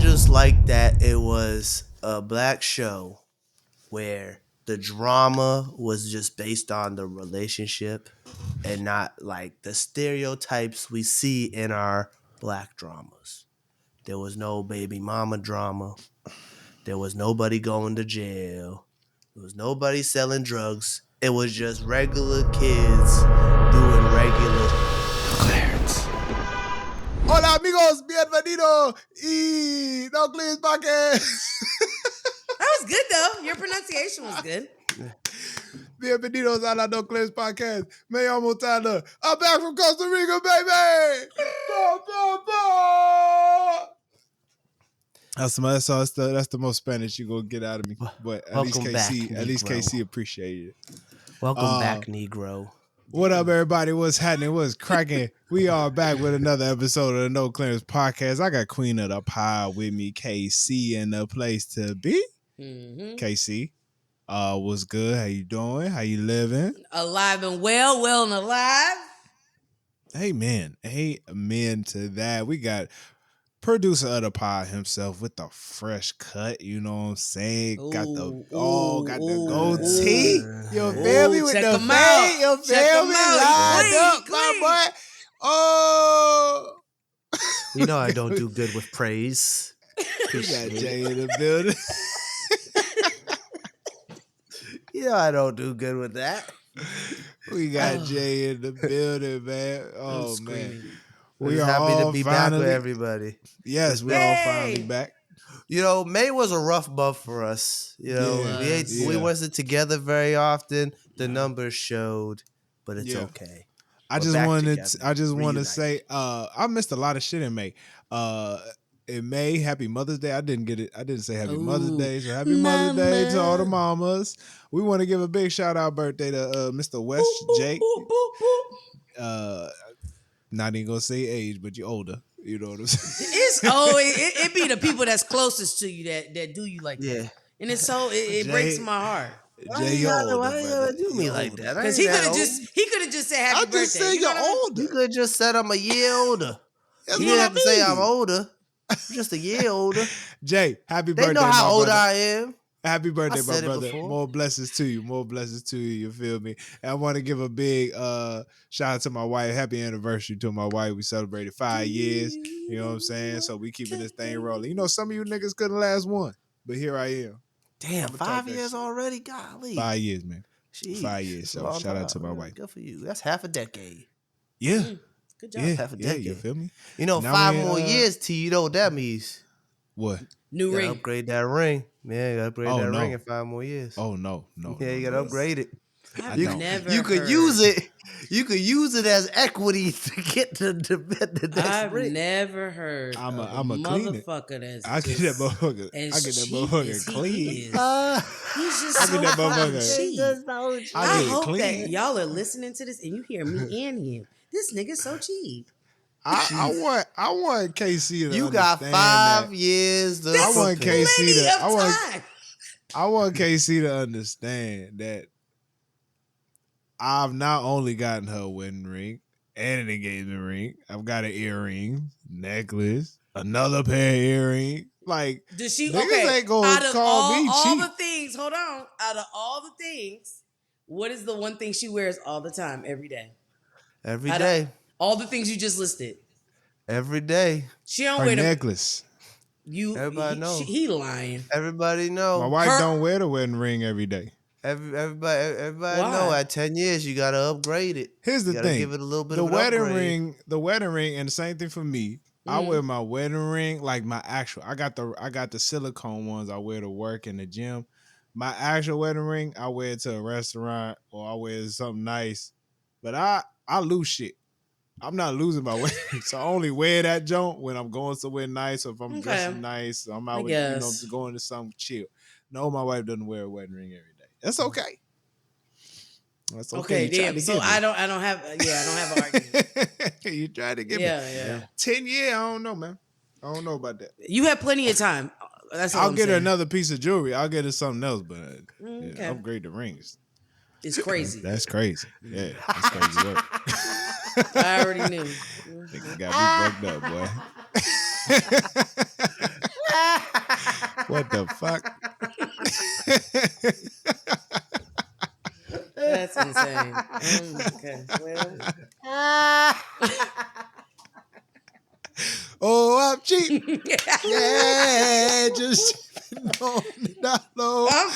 just like that it was a black show where the drama was just based on the relationship and not like the stereotypes we see in our black dramas. There was no baby mama drama. There was nobody going to jail. There was nobody selling drugs. It was just regular kids doing regular Clarence. Hola amigos, bienvenido y no please podcast. That was good though. Your pronunciation was good. Bienvenidos a la No Clips Podcast. Me llamo Tyler. I'm back from Costa Rica, baby. That's the most Spanish you gonna get out of me. But at least KC appreciated it. Welcome back, Negro. What up, everybody? What's happening? What's cracking? We are back with another episode of the No Clearance Podcast. I got Queen of the Pod with me, KC, in the place to be. Mm-hmm. KC, what's good? How you doing? How you living? Alive and well and alive. Amen to that. We got producer of the pod himself with the fresh cut, you know what I'm saying? Got the goatee. You feel me with the fade? You feel me? Lined up, my boy. Oh, You know I don't do good with praise. We got Jay in the building. You know I don't do good with that. We got Jay in the building, man. Oh man. We are happy to be back with everybody. Yes, we're all finally back. You know, May was a rough month for us. You know, we wasn't together very often. The numbers showed, but it's okay. I just want to say, I missed a lot of shit in May. In May, Happy Mother's Day. I didn't get it. I didn't say Happy Mother's Day. So Happy Mother's Day to all the mamas. We want to give a big shout out birthday to Mr. West Jake. Not even gonna say age, but you're older. You know what I'm saying? It be the people that's closest to you that do you like that. And it's so it breaks my heart. Jay, you're older. Why you gotta do me like that? Because he could have just said happy birthday. I just said you're older. You could have just said I'm a year older. You didn't have to say I'm older. I'm just a year older. Jay, happy birthday. They know how old I am. Happy birthday, my brother. More blessings to you. More blessings to you. You feel me? And I want to give a big shout out to my wife. Happy anniversary to my wife. We celebrated 5 years. You know what I'm saying? So we keeping this thing rolling. You know, some of you niggas couldn't last one, but here I am. Damn, 5 years already? Golly. 5 years, man. Jeez, 5 years. So shout out to my wife. Good for you. That's half a decade. Yeah. Good job. Yeah. Half a decade. You feel me? You know, now 5 more years, T, you know what that means? What? New ring. Upgrade that ring. Yeah, you gotta upgrade that ring in 5 more years. Oh no. Yeah, you gotta upgrade it. You could use it. You could use it as equity to get the next ring. I've never heard. I'm a motherfucker that's. I get that motherfucker. I get that motherfucker clean. He's just so cheap. I hope that y'all are listening to this and you hear me and him. This nigga's so cheap. I want KC to You got 5 years. I want KC to understand that I've not only gotten her a wedding ring and an engagement ring. I've got an earring, necklace, another pair of earrings. Like, does she? Niggas Okay. ain't gonna out of call me all cheap. the things, hold on. Out of all the things, what is the one thing she wears all the time, every day? Every day. All the things you just listed. Every day. She don't Her wear the necklace. Everybody know. He lying. Everybody know. My wife don't wear the wedding ring every day. Everybody know. At 10 years, you gotta upgrade it. Here's the thing. Give it a little bit the of an wedding upgrade. the wedding ring, and the same thing for me. I wear my wedding ring like my actual. I got the silicone ones I wear to work in the gym. My actual wedding ring, I wear it to a restaurant or I wear something nice. But I lose shit. I'm not losing my wedding ring, so I only wear that junk when I'm going somewhere nice or if I'm dressing nice. Or I'm out with, going to something chill. No, my wife doesn't wear a wedding ring every day. That's okay. That's okay. Damn. So I don't have an argument. You tried to get me. 10 years, I don't know, man. I don't know about that. You have plenty of time. I'll get her another piece of jewelry. I'll get her something else, but upgrade the rings. It's crazy. That's crazy. Yeah, that's crazy work. I already knew. Nigga got me fucked up, boy. What the fuck? That's insane. Okay, well. Oh, I'm cheap. Yeah, just not low. Tyler,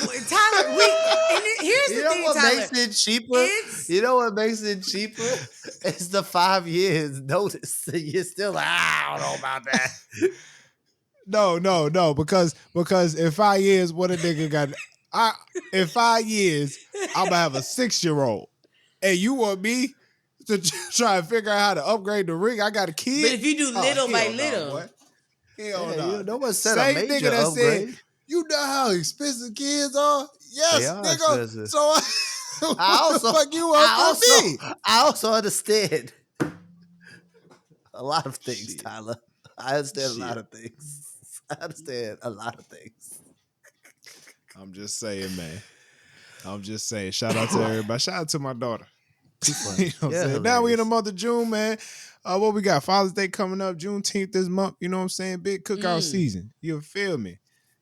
here's You the know thing, what Tyler. makes it cheaper? It's You know what makes it cheaper? It's the 5 years notice. You're still like, I don't know about that. No, because in 5 years, what a nigga got. In 5 years, I'm gonna have a 6-year-old, and you want me to try and figure out how to upgrade the ring? I got a but kid. if you do Oh little by hell no, little, boy. Hell Yeah, no. no one said a Same nigga major that said, upgrade. you know how expensive kids are? They Yes, are nigga. expensive. So I what the also, fuck you want from me? I also understand a lot of things, Shit. Tyler. I understand a lot Shit. of things. I understand a lot of things. I'm just saying, man. I'm just saying. Shout out to everybody. Shout out to my daughter. Too You funny. know what I'm Yeah, saying? Now we in the hilarious. month of June, man. What we got? Father's Day coming up, Juneteenth this month. You know what I'm saying? Big cookout season. You feel me?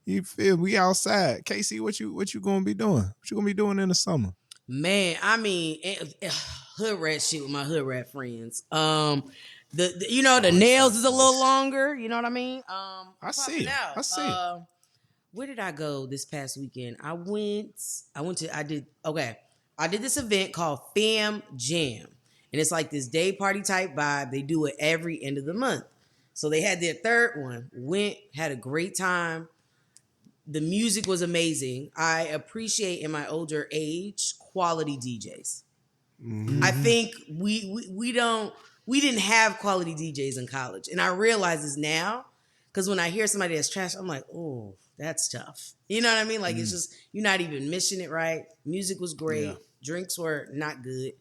You feel me? We outside. KC, what you gonna be doing? What you gonna be doing in the summer? man, I mean, hood rat shit with my hood rat friends. The Always nails sounds is a little nice. longer. You know what I mean? I see Popping him. out. I see him. Where did I go this past weekend? I went to. I did this event called Fam Jam, and it's like this day party type vibe. They do it every end of the month. So they had their third one. Went, had a great time. The music was amazing. I appreciate in my older age quality DJs. I Mm-hmm. think we didn't have quality DJs in college, and I realize this now because when I hear somebody that's trash, I'm like, oh, that's tough. You know what I mean? Like it's just you're not even missing it right. Music was Yeah. great, drinks were not good,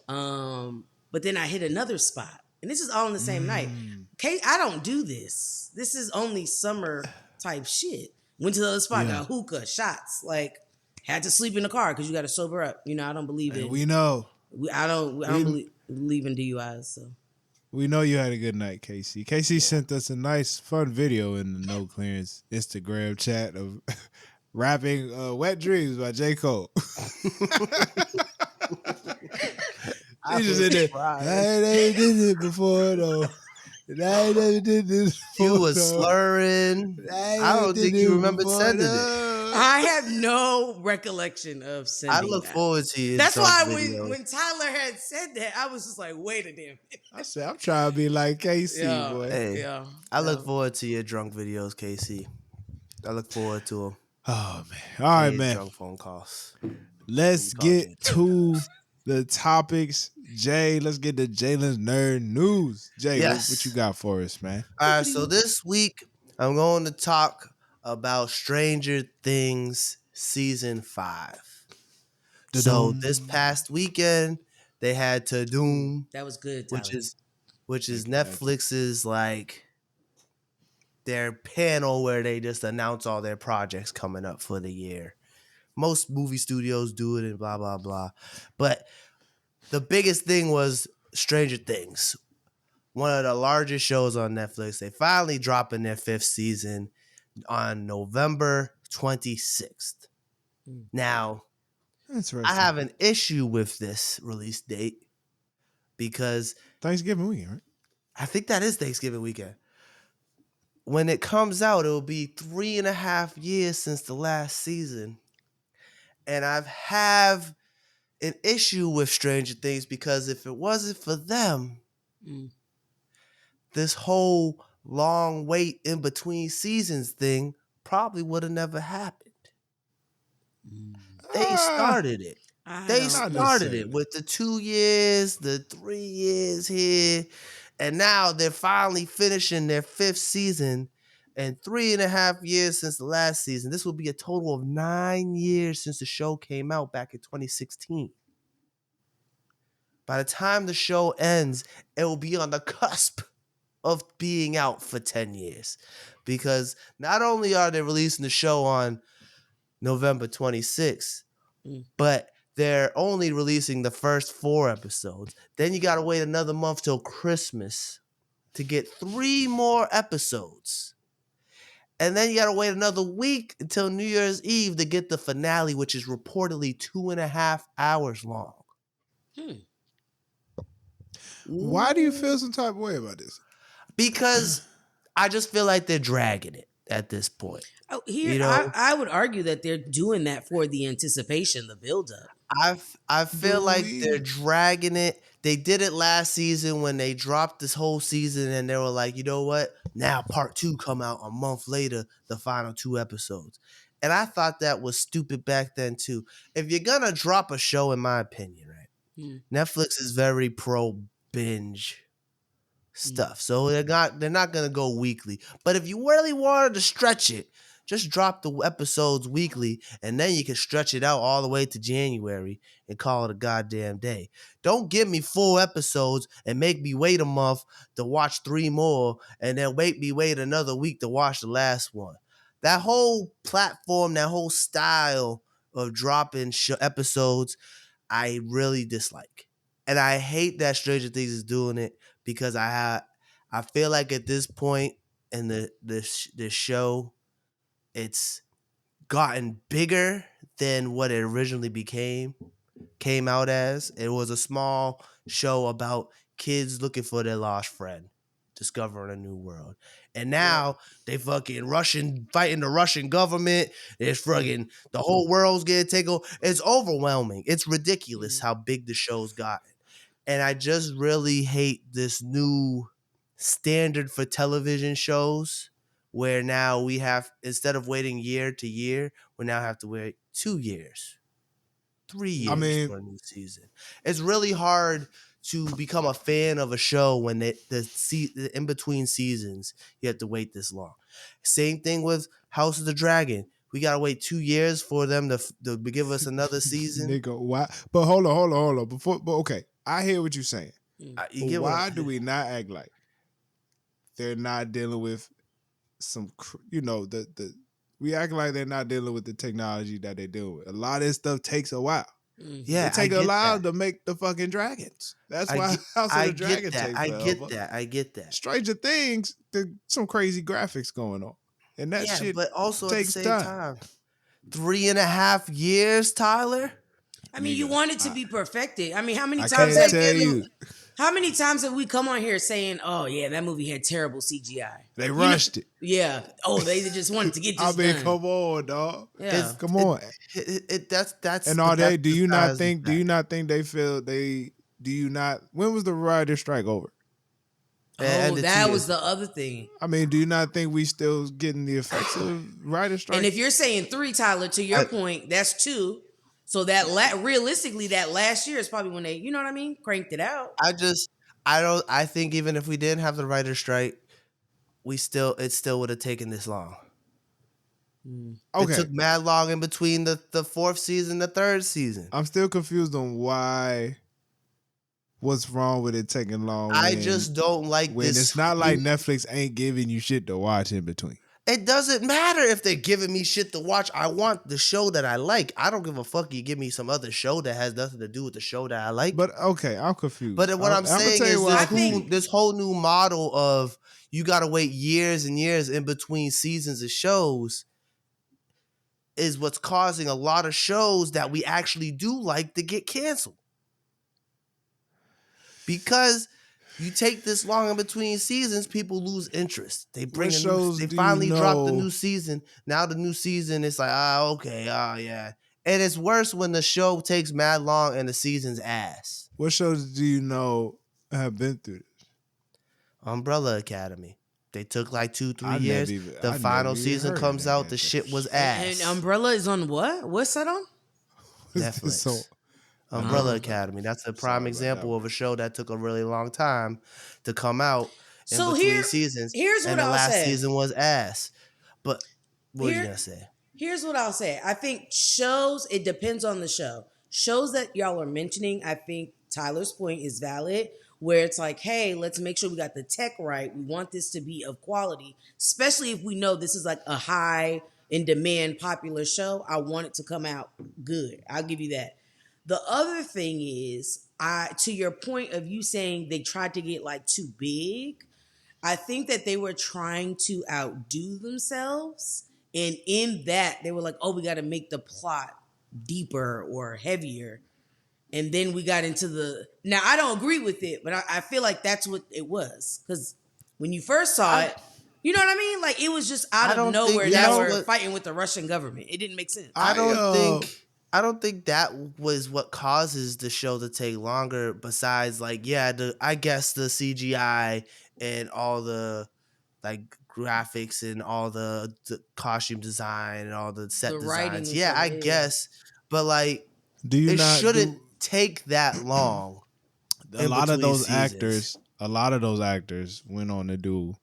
but then I hit another spot, and this is all in the same night. Kate, I don't do this. This is only summer type shit. Went to the other spot, Yeah. got hookah, shots, like had to sleep in the car because you got to sober up. You know, I don't believe And in we know. I don't We believe in DUIs. So we know you had a good night, Casey. Casey sent us a nice, fun video in the no clearance Instagram chat of rapping "Wet Dreams" by J. Cole. I He just was in there. I crying. ain't never did it before though. And I ain't never did this You before was though. slurring. I ain't I never don't did think you this remembered before sending it. though. I have no recollection of I sending look that. forward to your That's drunk why videos. when Tyler had said that, I was just like, wait a damn. I said, I'm trying to be like KC, Yeah, boy. Hey, yeah, I yeah. look forward to your drunk videos, Casey. I look forward to them Oh man. All right, and your man. drunk phone calls. Let's Call Jay. get to the topics. Jay, let's get to Jalen's nerd news. Jay, what you Yes. got for us, man? All right. So this week I'm going to talk about Stranger Things season 5. So this Da-dum. past weekend they had to Doom, That was good, which Tyler. is Thank you. Netflix's like their panel where they just announce all their projects coming up for the year. Most movie studios do it and blah blah blah. But the biggest thing was Stranger Things. One of the largest shows on Netflix. They finally dropping their 5th season on November 26th. Now, I Interesting. have an issue with this release date because Thanksgiving weekend, right? I think that is Thanksgiving weekend. When it comes out, it will be 3.5 years since the last season. And I've have an issue with Stranger Things because if it wasn't for them, this whole long wait in between seasons thing probably would have never happened. They started it. They Not started it necessarily. with the 2 years, the 3 years here, and now they're finally finishing their 5th season. And 3.5 years since the last season. This will be a total of 9 years since the show came out back in 2016. By the time the show ends, it will be on the cusp of being out for 10 years. Because not only are they releasing the show on November 26th, but they're only releasing the first 4 episodes. Then you got to wait another month till Christmas to get 3 more episodes. And then you gotta wait another week until New Year's Eve to get the finale, which is reportedly 2.5 hours long. Hmm. Why do you Ooh. feel some type of way about this? Because I just feel like they're dragging it at this point. Oh, here You I, know, I would argue that they're doing that for the anticipation, the buildup. I feel Do like they're we? dragging it. They did it last season when they dropped this whole season and they were like, you know what? Now part two come out a month later, the final 2 episodes. And I thought that was stupid back then too. If you're gonna drop a show, in my opinion, right? Hmm. Netflix is very pro binge Hmm. stuff. So they're not gonna go weekly. But if you really wanted to stretch it, just drop the episodes weekly, and then you can stretch it out all the way to January and call it a goddamn day. Don't give me full episodes and make me wait a month to watch three more, and then make me wait another week to watch the last one. That whole platform, that whole style of dropping episodes, I really dislike. And I hate that Stranger Things is doing it because I feel like at this point in the show, it's gotten bigger than what it originally came out as. It was a small show about kids looking for their lost friend, discovering a new world. And Yeah. now they fucking Russian fighting the Russian government. There's fucking the whole world's getting taken. It's overwhelming. It's ridiculous Hmm. how big the show's gotten. And I just really hate this new standard for television shows where now we have, instead of waiting year to year, we now have to wait 2 years, three I Hmm. years mean, for a new season. It's really hard to become a fan of a show when the in between seasons you have to wait this long. Same thing with House of the Dragon. We gotta wait 2 years for them to give us another season. nigga, why? But hold on. Before, but okay, I hear what you're saying. Hmm. You But get what? why do we not act like they're not dealing with some, the we act like they're not dealing with the technology that they deal with. A lot of this stuff takes a while. Hmm. It Yeah, I take a get while that. to make the fucking dragons. That's I why get. House of I the get Dragon that. take I get forever. that. I get that. Stranger Things, there's some crazy graphics going on, and that Yeah, shit but also at the takes same time, time, 3.5 years, Tyler. I mean, you nigga. want it to be perfected. I mean, how many I times can't have tell you? you. How many times have we come on here saying, "Oh yeah, that movie had terrible CGI"? They You know, rushed it. yeah. Oh, they just wanted to get I this mean, done. come on, dog. Yeah. It's Come it, on. that's And but are that's they? Do you not besides the think? Do fact. you not think they feel they? Do you not? When was the writer strike over? It Oh, ended two that was years the ago. other thing. I mean, do you not think we still getting the effects of writer And strike? if you're saying three, Tyler, to your I, point, that's two. So that realistically, that last year is probably when they, you know what I mean, cranked it out. I just I don't I think even if we didn't have the writer's strike, it still would have taken this long. Mm. It Okay, took mad long in between the fourth season, the third season. I'm still confused on why. What's wrong with it taking long I just don't like when this it's not new. like Netflix ain't giving you shit to watch in between. It doesn't matter if they're giving me shit to watch. I want the show that I like. I don't give a fuck. You give me some other show that has nothing to do with the show that I like. But okay, I'm confused. But what I'm I'm gonna saying tell you is why I I'm think this confused. whole new model of you got to wait years and years in between seasons of shows is what's causing a lot of shows that we actually do like to get canceled. Because you take this long in between seasons, people lose interest. What shows They do you finally drop the know? new season. Now the new season is like, okay, yeah. And it's worse when the show takes mad long and the season's ass. What shows do you know have been through this? Umbrella Academy. They took like 2, 3 years. The I never final even season heard of comes that out. The goddamn shit was show. and ass. Umbrella is on what? What's that on? What's this on? Netflix. Umbrella Oh. Academy. That's a prime Sorry about that, example of a man. show that took a really long time to come out in So between seasons, here's what and the I'll last say. season was ass. But what are you Here, gonna say? here's what I'll say. I think shows, it depends on the show. Shows that y'all are mentioning, I think Tyler's point is valid, where it's like, hey, let's make sure we got the tech right. We want this to be of quality, especially if we know this is like a high in demand popular show. I want it to come out good. I'll give you that. The other thing is, I to your point of you saying they tried to get like too big. I think that they were trying to outdo themselves. And in that, they were like, oh, we got to make the plot deeper or heavier. And then we got into the. Now, I don't agree with it, but I feel like that's what it was. Because when you first saw I it, you know what I mean? Like, it was just out I of don't nowhere think You that that's know, we're what fighting with the Russian government. It didn't make sense. I I don't think I don't think that was what causes the show to take longer. Besides, like, yeah, I guess the CGI and all the like graphics and all the costume design and all the The set writing designs. and Yeah, stuff. I Yeah. guess, but like, do you it not shouldn't do take that long a in lot of between those seasons. actors? A lot of those actors went on to do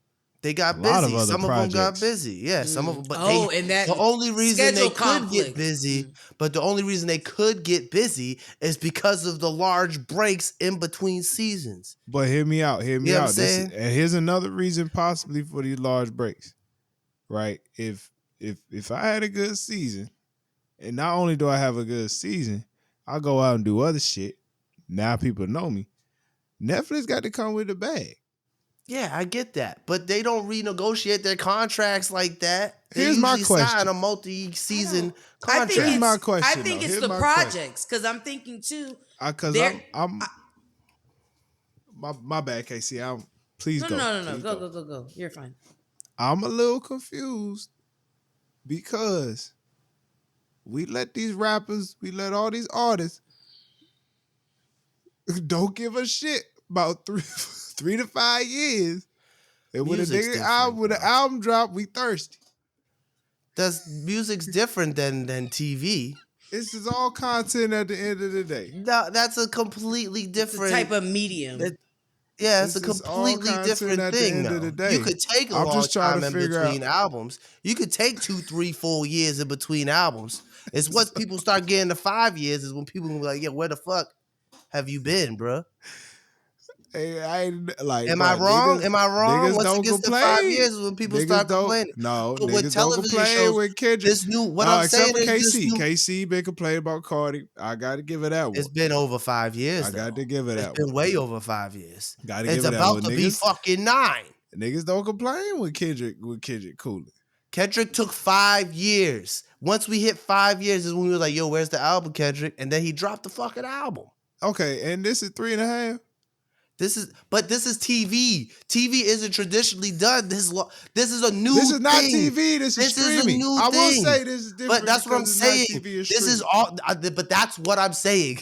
They a got lot of busy. other Some of them got projects. busy. Yeah, some of Mm. them. But Oh, and that the only reason they schedule could get conflict. busy, Mm. but the only reason they could get busy is because of the large breaks in between seasons. But hear me out. Hear You me know what I'm out. This saying? and here's another reason possibly for these large breaks. Right? If I had a good season, and not only do I have a good season, I go out and do other shit. Now people know me. Netflix got to come with the bag. Yeah, I get that. But they don't renegotiate their contracts like that. They Here's my usually sign question. a I multi-season don't. I think Here's contract. my it's. I question though. think it's Here's the my question. projects because I'm thinking too. Cause There. I'm my bad, Casey. Please No, no, go. no, no, no. Please Go, go. go, go, go. You're fine. I'm a little confused because we let these rappers, we let all these artists don't give a shit about three 3 to 5 years. And when a Music's nigga album different, when an bro. album drop, we thirsty. That's music's different than TV. This is all content at the end of the day. No, that's a completely It's a type different. of medium. Yeah, it's a This is all completely content different at the thing, end of the though. You day. could take a I'm long just trying to time in figure out. between albums. You could take 2, 3, 4 years in between albums. It's once people start getting to 5 years is when people gonna be like, "Yeah, where the fuck have you been, bro? Hey, I ain't like, Am I but wrong? Am I wrong?" niggas Once it don't gets to 5 years complain. is when people Niggas start don't complaining. no, But with niggas don't television complain shows, with Kendrick. this new what I'm Except saying for is this KC. new. KC been complaining about Cardi. I gotta give it that It's one. been over 5 years I got though. to give it It's that one. been way over 5 years. Gotta It's give it that about one. to be fucking 9. Niggas don't complain with Kendrick cooling. Kendrick took 5 years. Once we hit 5 years is when we were like, yo, where's the album, Kendrick? And then he dropped the fucking album. Okay, and this is 3.5. This is TV. TV isn't traditionally done. This is a new This is not thing. TV. This is This is a streaming. new I will thing. say this is But different that's what I'm because it's not saying. TV. It's This is streaming. all. But that's what I'm saying.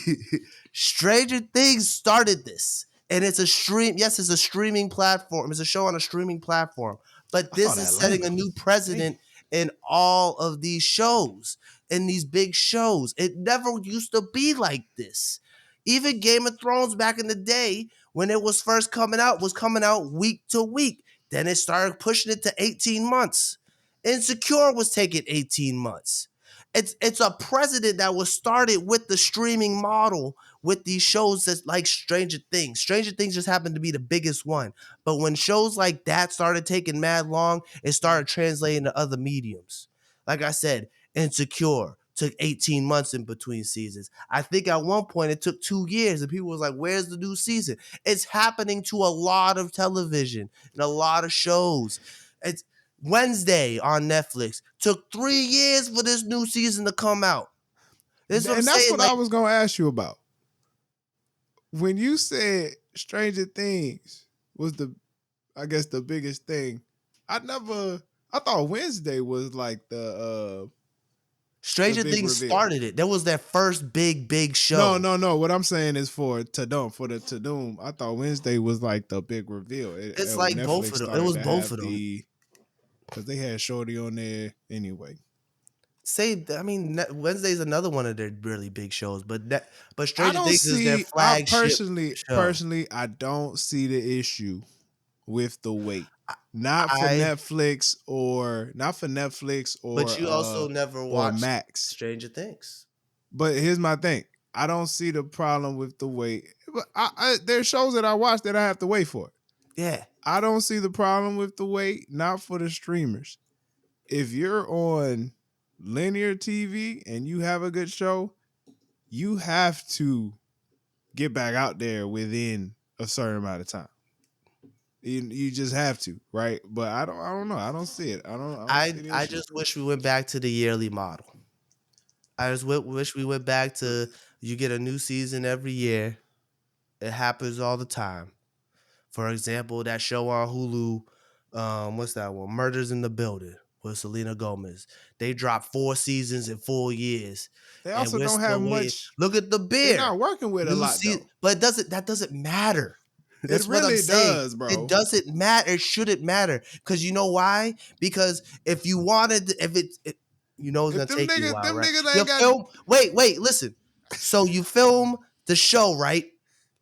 Stranger Things started this, and it's a stream. Yes, it's a streaming platform. It's a show on a streaming platform. But I this thought is setting a Atlanta new was. Damn. precedent in all of these shows, in these big shows. It never used to be like this. Even Game of Thrones back in the day, when it was first coming out, was coming out week to week. Then it started pushing it to 18 months. Insecure was taking 18 months. It's a precedent that was started with the streaming model with these shows that's like Stranger Things. Stranger Things just happened to be the biggest one. But when shows like that started taking mad long, it started translating to other mediums. Like I said, Insecure took 18 months in between seasons. I think at one point it took 2 years and people was like, where's the new season? It's happening to a lot of television and a lot of shows. It's Wednesday on Netflix. Took 3 years for this new season to come out. This is what I'm And that's saying. what Like, I was gonna ask you about. When you said Stranger Things was I guess the biggest thing, I thought Wednesday was like the Stranger big Things reveal. started it. That was their first big No, show. no, no. What I'm saying is for the Tadum. I thought Wednesday was like the big reveal. It's like both Netflix of them. It started was to both have of them. because they had Shorty on there anyway. Wednesday's another one of their really big shows, but I Stranger don't Things is their see. I flagship show. personally, I don't see the issue with the wait. Not for I Netflix or not for Netflix But you also never or watched Max. Stranger Things. But here's my thing. I don't see the problem with the wait. But there's shows that I watch that I have to wait for. Yeah. I don't see the problem with the wait, not for the streamers. If you're on linear TV and you have a good show, you have to get back out there within a certain amount of time. You just have to, right? But I don't know. I don't see it. I don't see the I issue. just wish we went back to the yearly model. I just wish we went back to you get a new season every year. It happens all the time. For example, that show on Hulu, what's that one? Murders in the Building with Selena Gomez. They dropped 4 seasons in 4 years, They and also we're don't still have waiting. much. Look at the They're Bear, not working with a new lot season, though. but that doesn't matter. It That's what I'm really saying. does, It bro. doesn't matter. It shouldn't matter because you know why? Because if you wanted, if you know it's If gonna take you a while, them right? niggas You ain't got film. Wait, listen. So you film the show, right?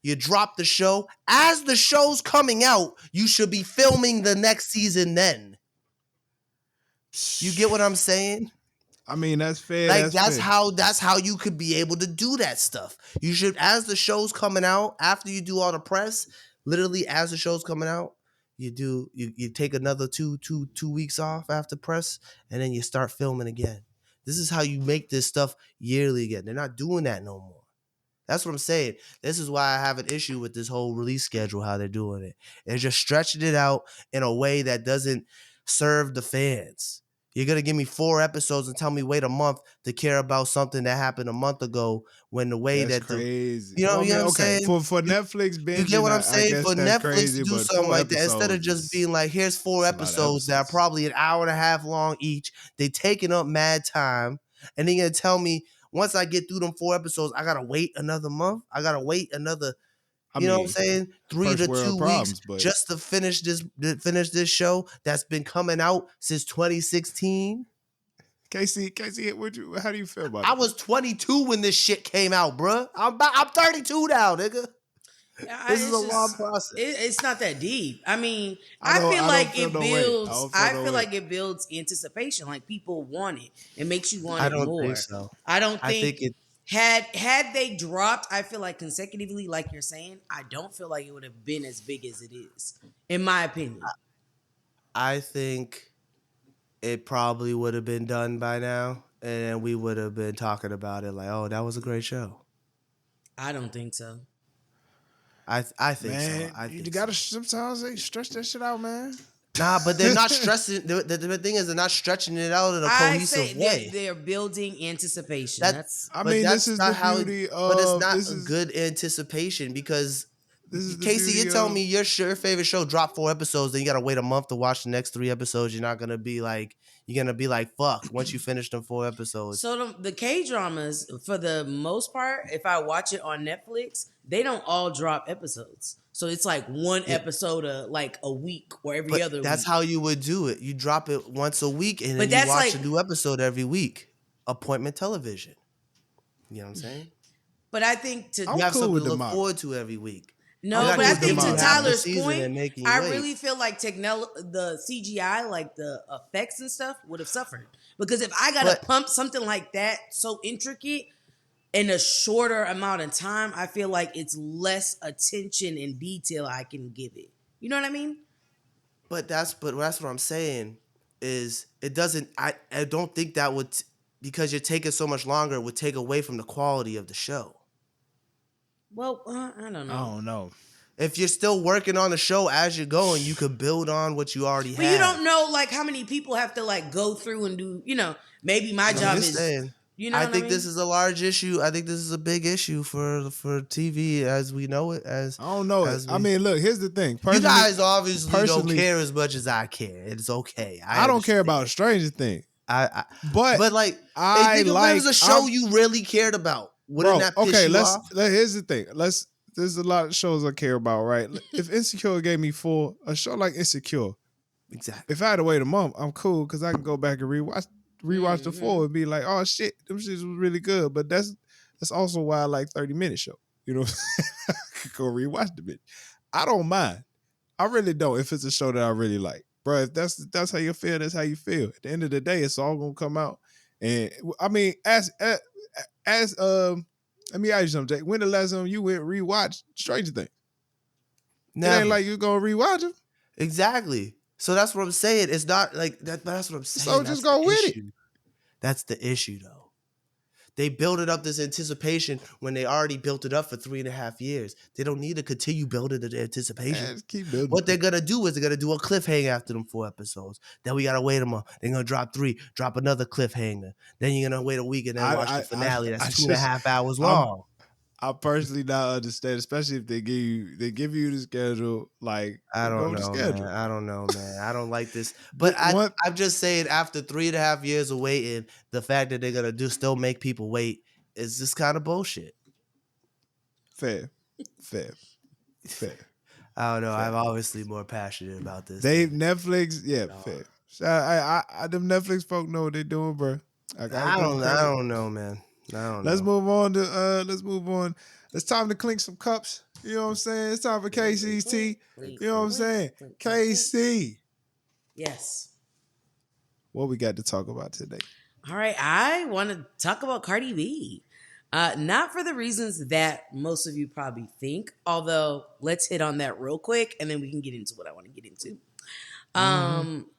You drop the show. As the show's coming out, you should be filming the next season then. You get what I'm saying? I mean, that's fair. Like That's fair. that's how you could be able to do that stuff. You should, as the show's coming out, after you do all the press, literally as the show's coming out, you take another two weeks off after press, and then you start filming again. This is how you make this stuff yearly again. They're not doing that no more. That's what I'm saying. This is why I have an issue with this whole release schedule, how they're doing it. They're just stretching it out in a way that doesn't serve the fans. You're going to give me 4 episodes and tell me wait a month to care about something that happened a month ago when the way That's that crazy. you know, Well, I you know mean, what I'm okay, saying? for You, Netflix you get binging, what I'm I saying? guess For that's Netflix to crazy. do But something four like that, instead of episodes just is being like, here's four it's a lot of episodes that are episodes. probably an hour and a half long each, they taking up mad time, and then you're going to tell me once I get through them 4 episodes, I got to wait another month? I got to wait another, I you know what I'm mean, saying, three first to world 2 weeks problems, but just to finish this show that's been coming out since 2016? Casey, how do you feel about I it? was 22 when this shit came out, bruh. I'm 32 now, nigga. This is a It's long just process. it's not that deep. I mean, I don't feel no way. I don't feel I no feel way. like it builds anticipation. Like people want it. It makes you want I it don't think more. so. I don't I think think it. had they dropped, I feel like consecutively, like you're saying, I don't feel like it would have been as big as it is, in my opinion. I think it probably would have been done by now, and we would have been talking about it like, oh, that was a great show. I don't think so. I think so. Man, I you think gotta so. sometimes they stretch that shit out, man. Nah, but they're not stressing. The thing is, they're not stretching it out in a I cohesive say way. they're building anticipation. That, That's I but mean, this that's is the not how. beauty But it's of not a good anticipation because this is the Casey, you're beauty telling me of your favorite show dropped 4 episodes, then you gotta wait a month to watch the next 3 episodes. You're gonna be like, fuck, once you finish them 4 episodes. so the K dramas, for the most part, if I watch it on Netflix, they don't all drop episodes. So it's like one Yeah, episode like a week or every but other that's week. how you would do it. You drop it once a week and then But you that's watch like, a new episode every week. Appointment television. You know what I'm saying? but I think to You I'm have cool something with to the look model. forward to every week. They're I'm no, not but cool I just with the think giving to you model. half the Tyler's season point, and making you I wait. really feel like the CGI, like the effects and stuff, would have suffered because if I gotta But pump something like that so intricate in a shorter amount of time, I feel like it's less attention and detail I can give it. You know what I mean? that's what I'm saying is it doesn't. I don't think that would because you're taking so much longer would take away from the quality of the show. Well, I don't I know. don't know. If you're still working on the show as you're going, you could build on what you already But you have. don't know like how many people have to like go through and do, maybe my I'm job Man, just is, saying. you know I what I think this mean? is a large issue. I think this is a big issue for TV as we know it. I don't know it. As I we mean, look, here's the thing. You guys obviously don't Personally, care as much as I care. It's okay. I I don't care understand. about Stranger Things, I but but like, hey, I think if it was a like show I'm you really cared about, wouldn't bro. that piss Okay, you off? here's the thing. There's a lot of shows I care about, right? If Insecure gave me a show like Insecure, Exactly. if I had to wait a month, I'm cool because I can go back and rewatch the Mm-hmm. four and be like, oh shit, them shits was really good. But that's also why I like 30-minute show. You know, what I'm saying? I could go rewatch the bitch. I don't mind. I really don't if it's a show that I really like, bro. If that's how you feel, that's how you feel. At the end of the day, it's all gonna come out. And I mean, as let me ask you something, Jake. When the last time you went rewatch Stranger Things? It ain't Never. like you gonna rewatch them. Exactly. So that's what I'm saying. It's not like that. But that's what I'm So saying. just That's the go with it. issue. That's the issue, though. They build it up this anticipation when they already built it up for 3.5 years. They don't need to continue building the anticipation. Man, just keep building. What they're gonna do is they're gonna do a cliffhanger after them 4 episodes. Then we gotta wait a month. They're gonna drop 3, drop another cliffhanger. Then you're gonna wait a week and then watch the finale. That's I two and a just, half hours I'm, long. I personally not understand, especially if they give you the schedule, like I go don't with the know, man. schedule. I don't know, man. I don't like this. But What? I'm just saying, after 3.5 years of waiting, the fact that they're gonna still make people wait is just kind of bullshit. Fair, fair, fair. I don't know. Fair. I'm obviously more passionate about this. They than- Netflix, yeah, No. fair. So them Netflix folk know what they're doing, bro. I gotta I give them don't. credit. I don't know, man. I don't Let's know. move on to let's move on. It's time to clink some cups. You know what I'm saying? It's time for KC's tea. You know what I'm saying? KC. Yes. What we got to talk about today? All right. I want to talk about Cardi B. Not for the reasons that most of you probably think, although let's hit on that real quick and then we can get into what I want to get into.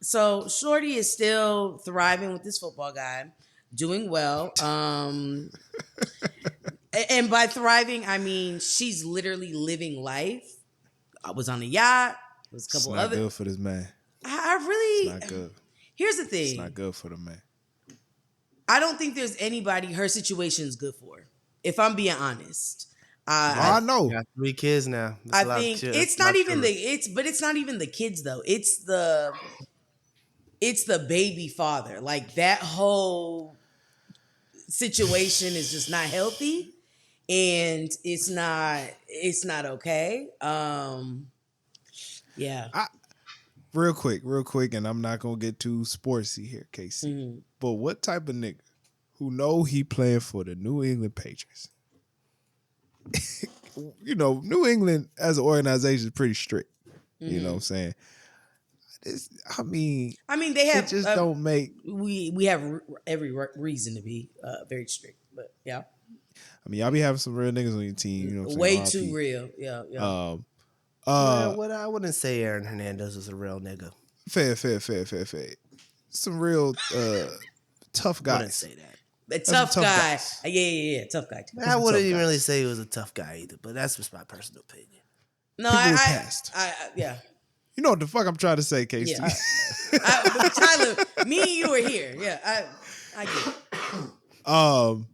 So Shorty is still thriving with this football guy, doing well. And by thriving, I mean she's literally living life. I was on a yacht. There was a It's couple not other. good for this man. I It's really. not good. Here's the It's not thing. good for the man. I don't think there's anybody her situation's good for. If I'm being honest, I I know. Got 3 kids now. That's I a lot of think children. it's not even it's not even the kids though. It's the baby father. Like that whole situation is just not healthy, and it's not okay. Yeah. Real quick, and I'm not gonna get too sportsy here, KC. Mhm. But what type of nigga who know he playing for the New England Patriots? You know, New England as an organization is pretty strict. You know what I'm saying? I mean, They have it just don't make. we have every reason to be very strict, but yeah, I mean, y'all be having some real niggas on your team. You know what I'm way saying? too real. Yeah, yeah. Um, What I wouldn't say Aaron Hernandez is a real nigga. fair. Some real tough guys. Wouldn't say that. A some tough tough guy. guys. Yeah, tough guy. Too. I wouldn't tough even really guys. say he was a tough guy either, but that's just my personal opinion. No, People with I past. yeah. You know what the fuck I'm trying to say, KC? Yeah. But Tyler, me and you are here. Yeah, I get it.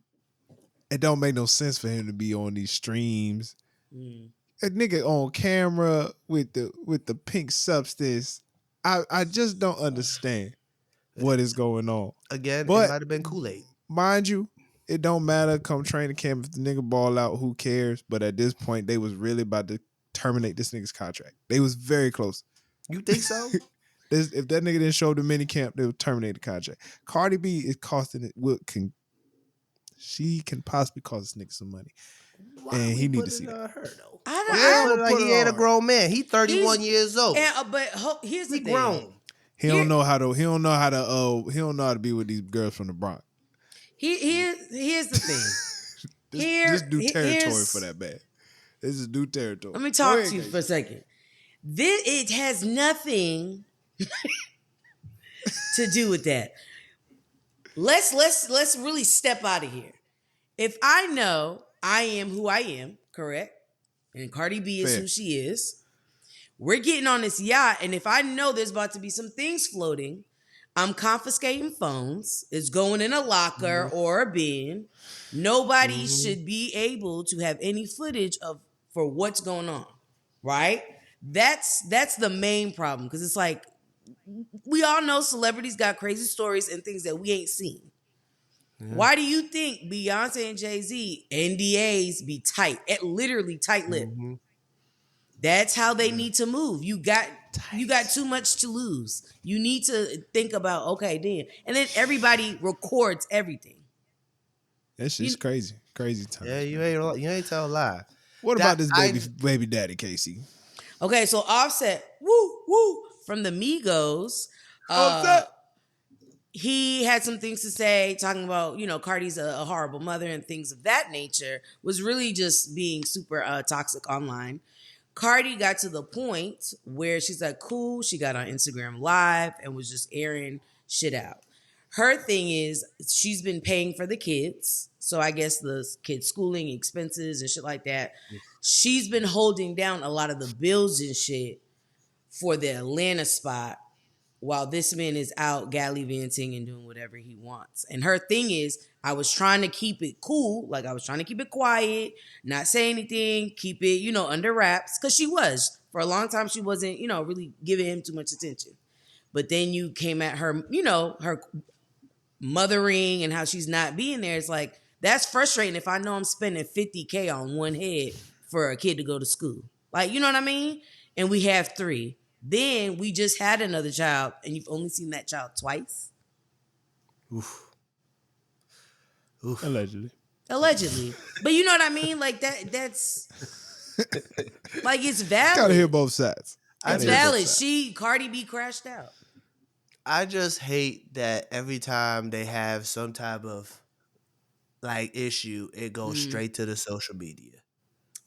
It don't make no sense for him to be on these streams. Mm. A nigga on camera with the pink substance. I just don't understand what is going on. Again, But- it might have been Kool-Aid. Mind you, it don't matter come training camp if the nigga ball out, who cares? But at this point, they was really about to terminate this nigga's contract. They was very close. You think so? If that nigga didn't show up to mini camp, they would terminate the contract. Cardi B is costing it. She can possibly cost this nigga some money. Why And we he need to put see it that. on her though? I don't. Yeah, I, but Like he ain't a grown man. He 31 He's- years old. but here's the He thing. grown. He don't know how to be with these girls from the Bronx. Here's the thing. This new territory here's- for that man. This is new territory. Let me Go talk ahead, to you Casey. for a second. It has nothing to do with that. Let's really step out of here. If I know I am who I am, correct, and Cardi B is Fair. who she is, we're getting on this yacht, and if I know there's about to be some things floating, I'm confiscating phones. It's going in a locker or a bin. Nobody should be able to have any footage for what's going on, right? That's the main problem because it's like we all know celebrities got crazy stories and things that we ain't seen. Why do you think Beyonce and Jay-Z NDAs be tight? Literally tight-lipped. That's how they need to move. You got too much to lose. You need to think about, okay, then. And then everybody records everything. That shit's crazy. Crazy times. Yeah, man. you ain't tell a lie. What That- about this baby daddy, Casey? Okay, so Offset, woo, from the Migos. Offset. He had some things to say, talking about, Cardi's a horrible mother and things of that nature, was really just being super toxic online. Cardi got to the point where she's like, cool. She got on Instagram Live and was just airing shit out. Her thing is she's been paying for the kids. So I guess the kids' schooling expenses and shit like that. She's been holding down a lot of the bills and shit for the Atlanta spot while this man is out gallivanting and doing whatever he wants. And her thing is, I was trying to keep it cool, like I was trying to keep it quiet, not say anything, keep it, under wraps, because she was. For a long time, she wasn't, really giving him too much attention. But then you came at her, her mothering and how she's not being there. It's like, that's frustrating if I know I'm spending 50K on one head for a kid to go to school. Like, you know what I mean? And we have 3. Then we just had another child and you've only seen that child twice. Oof. Oof. Allegedly. But you know what I mean? Like that's like it's valid. Gotta hear both sides. It's valid. Cardi B crashed out. I just hate that every time they have some type of like issue, it goes straight to the social media.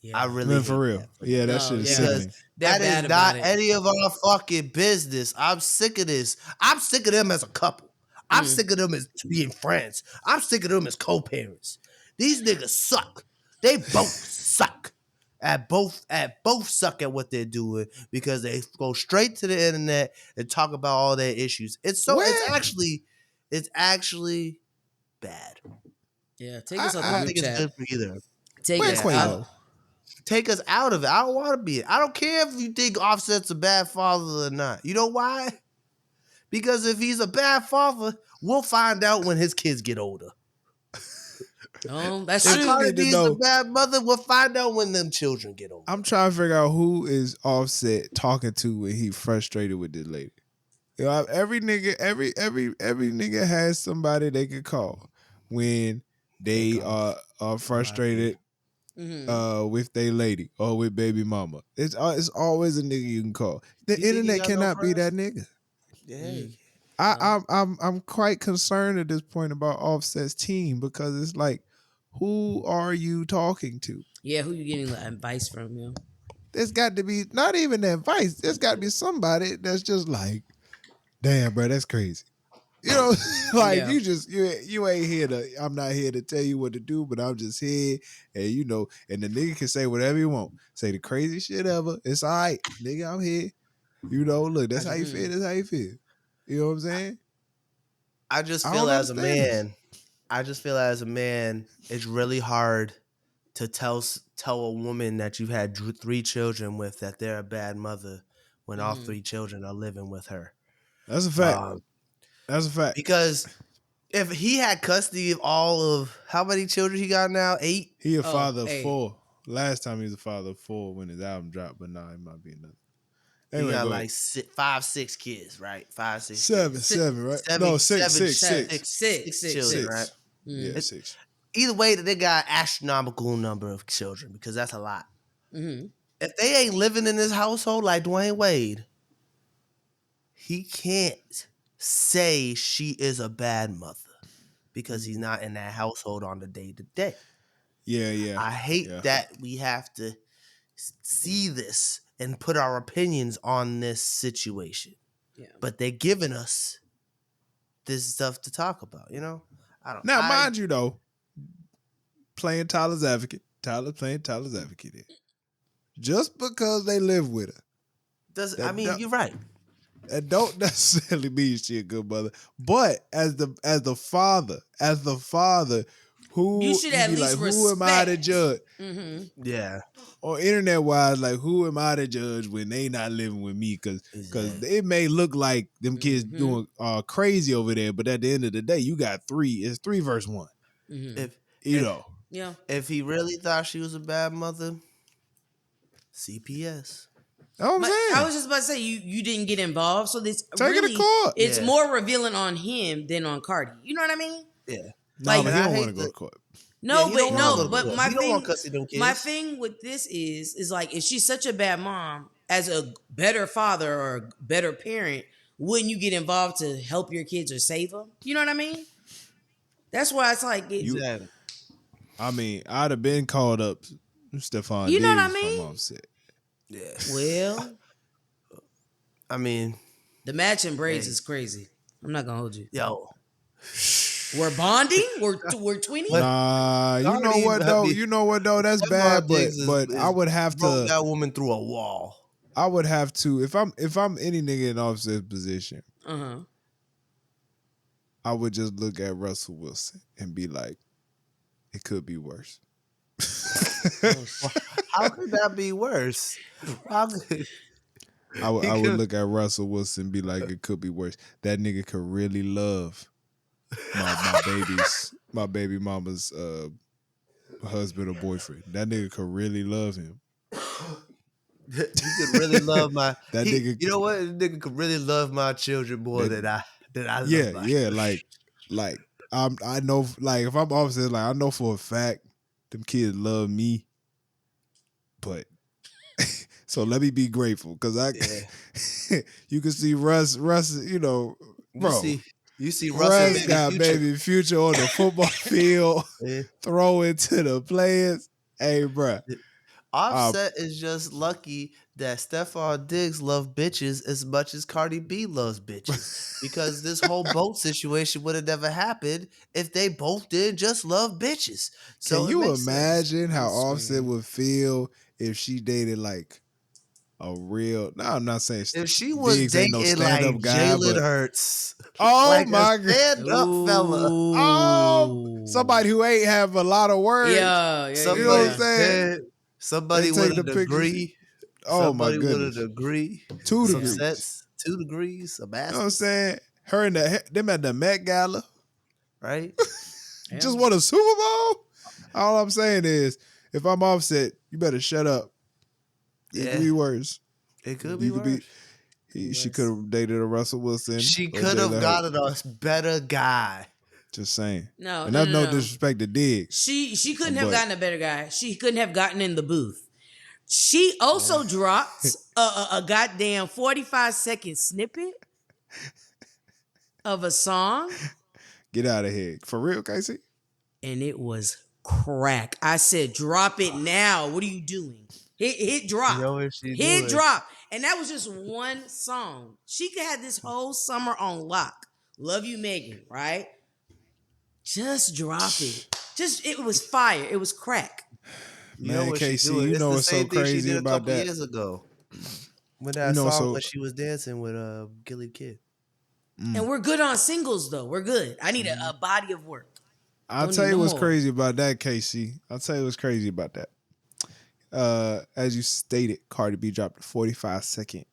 Yeah. I really hate for real. That. Yeah, that shit is sickening. That is not any of our fucking business. I'm sick of this. I'm sick of them as a couple. I'm sick of them as being friends. I'm sick of them as co-parents. These niggas suck. They both suck. Both suck at what they're doing because they go straight to the internet and talk about all their issues. It's actually bad. Yeah, take us off the group chat. I think it's good for either. Take us out of it. I don't want to be it. I don't care if you think Offset's a bad father or not. You know why? Because if he's a bad father, we'll find out when his kids get older. Oh, that's true. If Cardi B's a bad mother, we'll find out when them children get older. I'm trying to figure out who is Offset talking to when he frustrated with this lady. You know, every nigga has somebody they could call when they are frustrated with their lady or with baby mama. It's always a nigga you can call. The internet cannot be that nigga. Yeah. I'm quite concerned at this point about Offset's team because it's like, who are you talking to? Yeah, who you getting the advice from? Yeah. There's got to be not even the advice. There's got to be somebody that's just like, damn, bro, that's crazy. You know, like you ain't here to. I'm not here to tell you what to do, but I'm just here, and and the nigga can say whatever you want. Say the crazy shit ever. It's all right, nigga. I'm here. Look, that's how you feel. That's how you feel. You know what I'm saying? I just feel as a man, it's really hard to tell a woman that you've had 3 children with that they're a bad mother when all 3 children are living with her. That's a fact. That's a fact. Because if he had custody of all of how many children he got now? 8? He a father of 4. Last time he was a father of 4 when his album dropped, but now he might be another. Anyway, he got like 5, 6 kids, right? 5, 6, 7, right? 6 children, right? Yeah, 6. Either way, they got an astronomical number of children because that's a lot. Mm-hmm. If they ain't living in this household like Dwayne Wade, he can't say she is a bad mother because he's not in that household on the day-to-day. Yeah. I hate that we have to see this and put our opinions on this situation. Yeah. But they're giving us this stuff to talk about, Mind you though, playing Tyler's advocate. Tyler playing Tyler's advocate here. Just because they live with her. You're right. It don't necessarily mean she a good mother. But as the father, who you should at least respect. Who am I to judge? Mm-hmm. Yeah. Or internet wise, like who am I to judge when they not living with me? Because it may look like them kids doing crazy over there, but at the end of the day, you got 3. It's 3 versus 1. Mm-hmm. If he really thought she was a bad mother, CPS. I'm saying. I was just about to say you didn't get involved, so this take it to court. It's more revealing on him than on Cardi. You know what I mean? Yeah. But he don't want to go to court. But my thing with this is like, if she's such a bad mom, as a better father or a better parent, wouldn't you get involved to help your kids or save them? You know what I mean? That's why it's like I'd have been called up Stephon. You know what I Diggs mean? from Offset. Yeah. Well, I mean, the matching braids is crazy. I'm not gonna hold you. Yo, We're bonding. We're twinning. But Nah, you know Cardi, what I though? mean, You know what though? That's Stephon bad, Diggs but I is would have broke to. that woman through a wall. I would have to if I'm any nigga in Offset's position, Uh huh. I would just look at Russell Wilson and be like, it could be worse. Oh Well, shit. how could that be worse? How could he I would could? look at Russell Wilson and be like, it could be worse. That nigga could really love my baby mama's husband or boyfriend. That nigga could really love him. He could really love my That he. nigga You know what? The nigga could really love my children more that than I love yeah, my. yeah, like I know like if I'm Offset, like I know for a fact them kids love me, but so let me be grateful because Yeah, you can see Russ, you know, you bro. see, you see Russ and Russ baby got Future. baby Future on the football field, Yeah. throwing to the players. Hey, bruh. Uh, Offset is just lucky that Stephon Diggs love bitches as much as Cardi B loves bitches because this whole boat situation would have never happened if they both did just love bitches. can So it you makes sense. imagine I'm how Offset screaming. would feel if she dated like a real? No, I'm not saying If she was Diggs ain't no dating stand like up guy, Jalen but Hurts, oh like a my god, stand-up fella, oh Ooh. somebody who ain't have a lot of words. Yeah, yeah, You know what somebody I'm yeah. saying? said, They somebody take with the a pictures. degree, Oh my somebody with a goodness, degree, Yeah. $2 degrees. sense, 2 degrees, a You know what I'm master's, saying? Her and them at the Met Gala right? Yeah. just won a Super Bowl. All I'm saying is, if I'm Offset, you better shut up. It could Yeah, be worse. it could be You could be. worse. Be She could worse. have dated a Russell Wilson She or could have Jalen Hurts. gotten a better guy. Just saying. No, And no, that's no, no no. disrespect to Diggs, She couldn't have but gotten a better guy. She couldn't have gotten in the booth. She Yeah. also dropped a goddamn 45-second snippet of a song, get out of here for real, Casey. and it was crack. I said, drop it now. What are you doing? Hit You drop. know what she Hit doing? drop. And that was just one song. She could have this whole summer on lock. Love you, Megan, right? Just drop it. Just it was fire. It was crack. You know Man, what she Casey, doing? you It's know the what's so same thing she crazy did a about couple that? years ago with You that know, song so when she was dancing with Gilly Kid. And we're good on singles though. We're good. I need Mhm. a body of work. I'll Don't tell need you no what's more. crazy about that, Casey. I'll tell you what's crazy about that. As you stated, Cardi B dropped a 45-second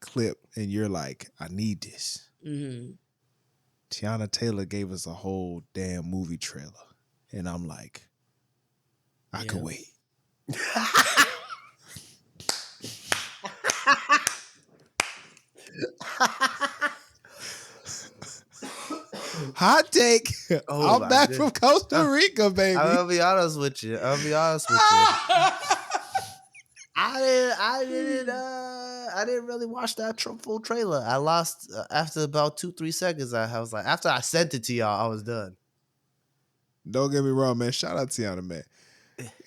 clip, and you're like, I need this. Mm-hmm. Tiana Taylor gave us a whole damn movie trailer, and I'm like, I could Yeah. wait. Hot take. Oh I'm my back from goodness. Costa Rica, I'm baby. gonna be honest with you. I'll be honest with you. I didn't really watch that full trailer. I lost after about 2-3 seconds. I was like, after I sent it to y'all, I was done. Don't get me wrong, man. Shout out to Tiana, man.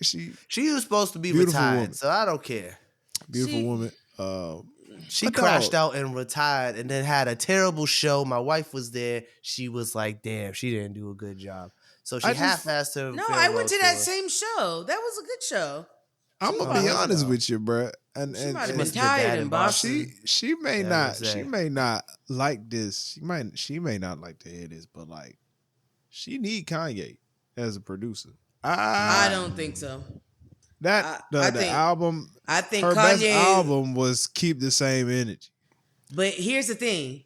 She She was supposed to be beautiful retired, woman, so I don't care. beautiful She woman. She But crashed dog, out and retired, and then had a terrible show. My wife was there. She was like, "Damn, she didn't do a good job." So I she just half-assed her No, I farewell went to that tour. same show. That was a good show. She I'm was gonna Oh, be about was it honest though? with you, bruh. And she might have At been least did tired that in in Boston. Boston. she may Yeah, I was not gonna say. like this. She may not like to hear this, but like she need Kanye as a producer. I Ah, don't think so. that I I the think album, I think her best Kanye. album was Keep the Same Energy. But here's the thing.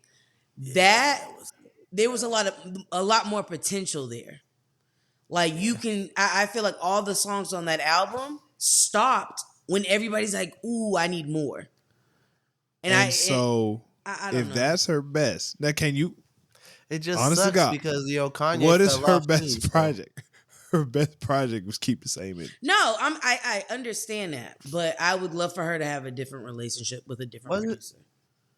Yeah, That that was. there was a lot more potential there. Like you Yeah, can I feel like all the songs on that album stopped when everybody's like, ooh, I need more. And And so I don't if know. that's her best, now can you it just honest to sucks God, because Kanye what is fell her off too. best So project? Her best project was Keep the Same Energy. No, I understand that, but I would love for her to have a different relationship with a different was it? producer.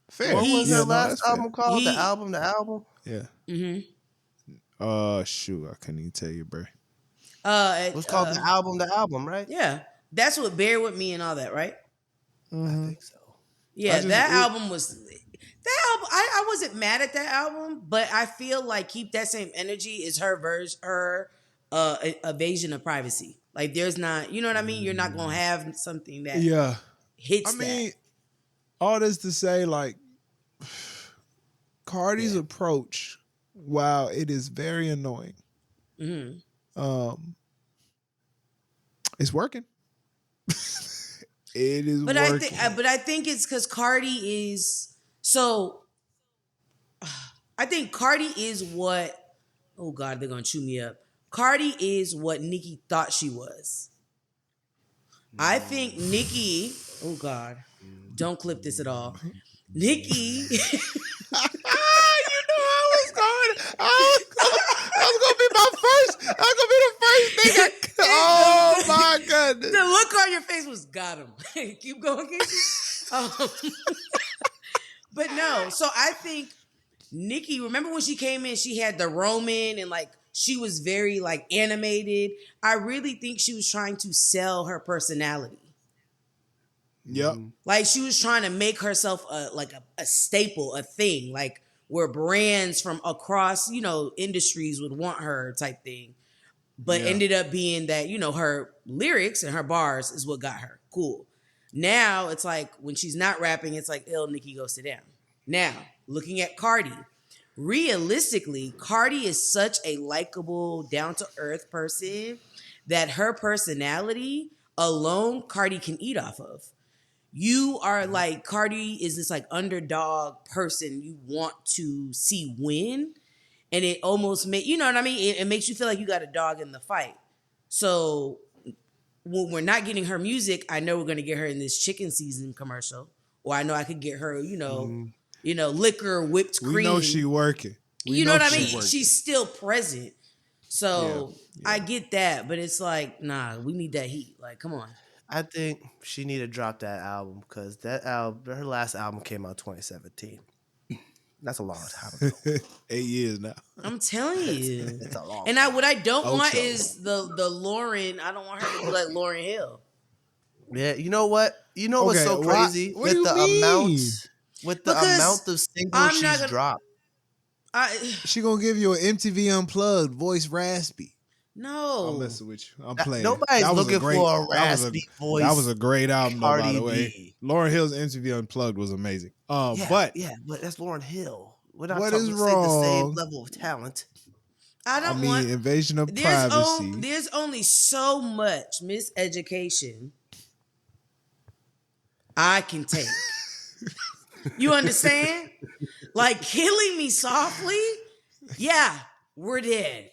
Fair. What was Yeah, her He's no, last that's fair. album called? The he album. The album. Yeah. mm-hmm. Shoot, I couldn't even tell you, bro. uh It was called uh the album. The album, right? yeah. That's what Bear With Me and all that, right? I Mm-hmm. think so. I Yeah, just that it album was That album, I wasn't mad at that album, but I feel like Keep That Same Energy is her version, her evasion of privacy. Like there's not, you know what I mean? You're not gonna have something that Yeah. I hits that. mean, all this to say, like, Cardi's Yeah. approach, while it is very annoying, Mhm. um, it's working. It is But I think, working. it's because Cardi is so. I think Cardi is what. Oh God, they're gonna chew me up. Cardi is what Nicki thought she was. I think Nicki. Oh God, don't clip this at all. Nicki. You know I was gonna be my first. I was gonna be the first thing. Oh my goodness! The look on your face was got him. Keep going, Casey. But no, so I think Nikki, remember when she came in, she had the Roman and like she was very like animated. I really think she was trying to sell her personality. Yep. Like she was trying to make herself a staple, a thing, like where brands from across, industries would want her type thing. But Yeah. ended up being that, her lyrics and her bars is what got her. Cool. Now it's like when she's not rapping, it's like, ill, Nikki, go sit down. Now, looking at Cardi, realistically, Cardi is such a likable, down to earth person that her personality alone, Cardi can eat off of. You are like, Cardi is this like underdog person you want to see win. And it almost you know what I mean? It makes you feel like you got a dog in the fight. So when we're not getting her music, I know we're going to get her in this chicken season commercial, or I know I could get her, liquor, whipped We know she cream. working. We You know know what I she mean? working. She's still present. Yeah. So I get that, but it's like, nah, we need that heat. Like, come on. I think she need to drop that album because that album, her last album came out 2017. That's a long time ago. 8 years now. I'm telling you. It's a long And time. what I don't want Ocho. is the Lauren. I don't want her to be like Lauren Hill. Yeah, you know what? You know what's Okay, so crazy what do you mean? with the Because amount of singles I'm not she's gonna. dropped. She gonna give you an MTV Unplugged, voice raspy. I'm No. messing with you. I'm playing. Nobody's That was looking great, for a that was raspy that was voice. a great album, though, by Cardi the way. B. Lauren Hill's MTV Unplugged was amazing. But But that's Lauren Hill. We're not what talking. is Let's say the same wrong? level of talent. I I don't want. mean, invasion of privacy. There's only so much miseducation I can take. You understand? Like killing me softly. Yeah, we're dead.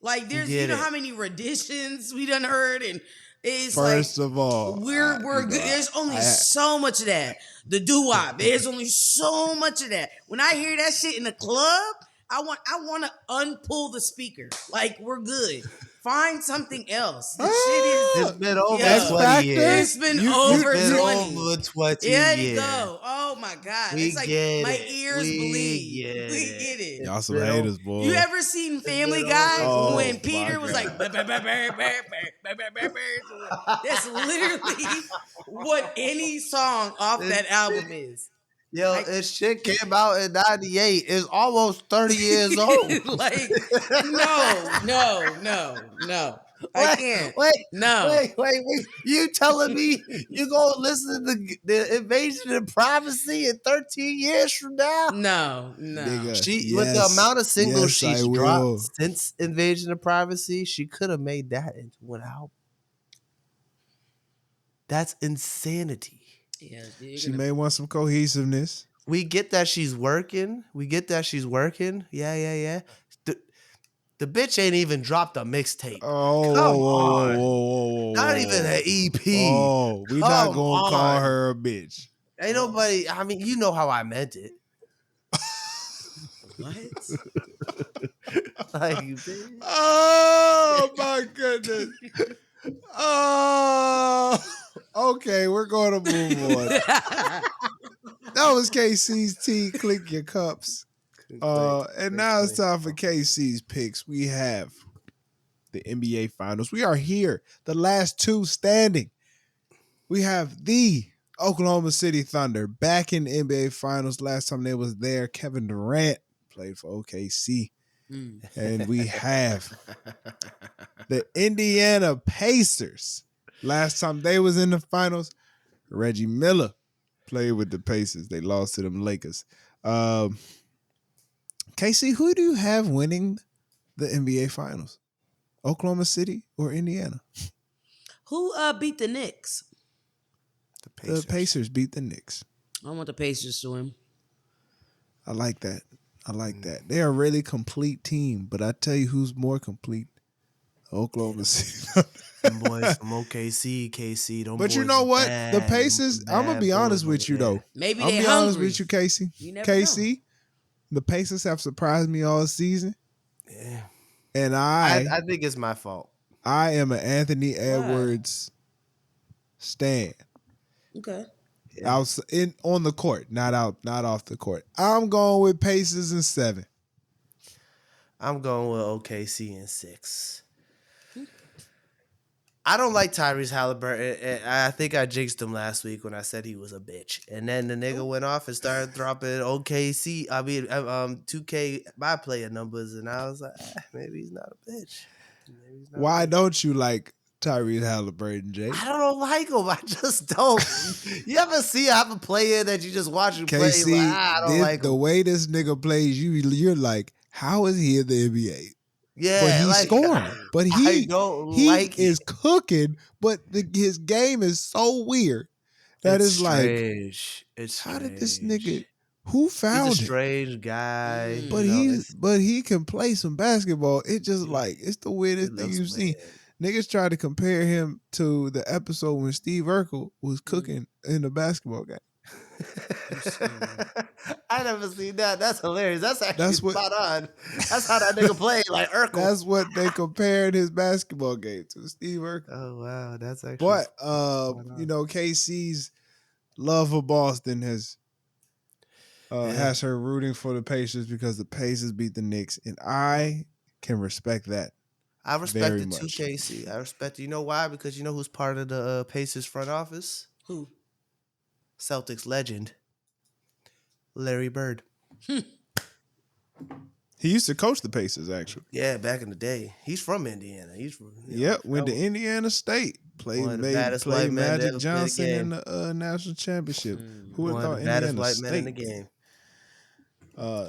Like You there's, get how it. many renditions we done heard, and it's First like of all, we're good. There's only so much of that. The doo-wop. There's only so much of that. When I hear that shit in the club, I want to unpull the speaker. Like we're good. Find something else. This shit It's is been over X 20 Factor. years. it's been It's over been 20. over 20 There you years. go. Oh my God. We It's like get my it. ears We bleed. get We it. get it. Y'all some been haters, boy. You ever seen It's Family been Guy over when 20 Peter my was God. like, that's literally what any song off This that album is. Yo, Like, this shit came out in 98. It's almost 30 years old. like, no. I Wait, can't. wait, No. wait. You telling me you gonna listen to the Invasion of Privacy in 13 years from now? No. Nigga, She with the yes, amount of singles yes, I she's dropped will. since Invasion of Privacy, she could have made that into an album. That's insanity. Yeah, She may want some cohesiveness. We get that she's working. Yeah. The bitch ain't even dropped a mixtape. Oh, Come whoa, on. Not even an EP. Oh, we not Come gonna call on. her a bitch. Ain't nobody. I mean, you know how I meant it. What? Like, bitch. Oh my goodness. Oh, okay, we're going to move on. That was KC's tea. Click your cups. And now it's time for KC's picks. We have the NBA Finals. We are here, the last two standing. We have the Oklahoma City Thunder back in the NBA Finals. Last time they was there, Kevin Durant played for OKC. Mm. And we have the Indiana Pacers. Last time they was in the finals, Reggie Miller played with the Pacers. They lost to them Lakers. Casey, who do you have winning the NBA Finals? Oklahoma City or Indiana? Who beat the Knicks? The Pacers beat the Knicks. I want the Pacers to win. I like that. I like that. They're a really complete team, but I tell you who's more complete. Oklahoma City. Them boys from OKC, KC. Them But boys you know what? bad. The Pacers, I'm going to be honest with you, though. Maybe I'm they're going to be honest hungry. with you, Casey. You never know. KC, the Pacers have surprised me all season. Yeah. And I think it's my fault. I am an Anthony Edwards stan. Okay. Yeah. On the court, not off the court. I'm going with Pacers in 7. I'm going with OKC in 6. I don't like Tyrese Halliburton. I think I jinxed him last week when I said he was a bitch. And then the nigga went off and started dropping 2K my player numbers, and I was like, maybe he's not a bitch. Why don't you like Tyrese Halliburton, Jay? I don't like him. I just don't. You ever see have a player that you just watch him play? KC, Like, I don't like the him. way this nigga plays, you're like, how is he in the NBA? Yeah, but he's scoring. But he is cooking. But his game is so weird that it's strange. It's how strange. did this nigga? Who found He's a him? strange guy. But he can play some basketball. It just it's the weirdest thing you've seen. Niggas try to compare him to the episode when Steve Urkel was cooking in the basketball game. I never seen that. That's hilarious. That's actually spot on. That's how that nigga played, like Urkel. That's what they compared his basketball game to, Steve Urkel. Oh wow, that's actually. But KC's love for Boston has her rooting for the Pacers because the Pacers beat the Knicks, and I can respect that. I respect it too, KC. I respect it. You know why? Because you know who's part of the Pacers front office? Who? Celtics legend, Larry Bird. He used to coach the Pacers, actually. Yeah, back in the day. He's from Indiana. He's from went to Indiana State. Played Magic Johnson in the national championship. Who would have thought Indiana State? In the game.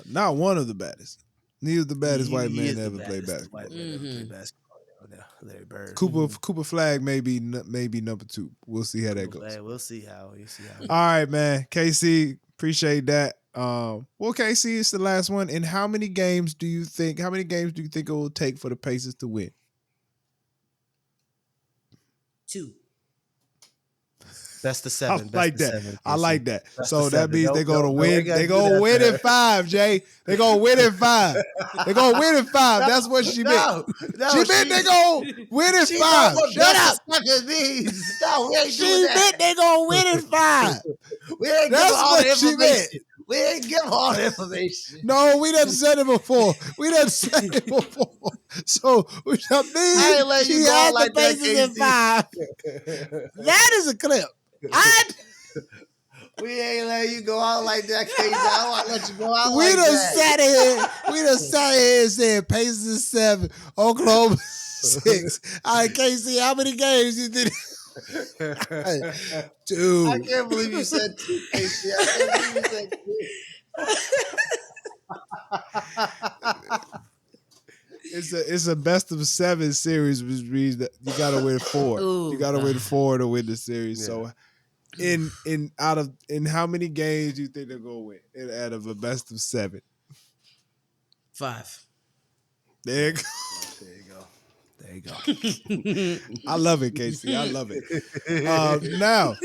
Not one of the baddest. He was the baddest white man to ever play basketball. Larry Bird. Cooper Flag may be number 2. We'll see how that goes. We'll see how. All right, man. KC, appreciate that. Well, KC, it's the last one. And how many games do you think it will take for the Pacers to win? 2. Best of 7. I like that. 7, I like that. So that 7. means they're going to win. They're going to win in 5, Jay. They're going to win in 5. They're going to win in 5. That's what she meant. She meant they're going to win in 5. Shut up. She meant they're going to win in 5. That's what she meant. We ain't give all the information. No, we done said it before. So, which I mean, she had the Pacers in 5. That is a clip. We ain't letting you go out like that, KC. I want to let you go out we like done that. We done sat here and said Pacers is 7, Oklahoma 6. All right, KC, how many games you did? 2. I can't believe you said 2, KC. I can't believe you said 2. It's a best of 7 series, which means that you gotta win 4. Ooh, you gotta win 4 to win the series. Yeah. So in how many games do you think they're gonna win out of a best of 7? 5. There you go. There you go. I love it, Casey. I love it. Now,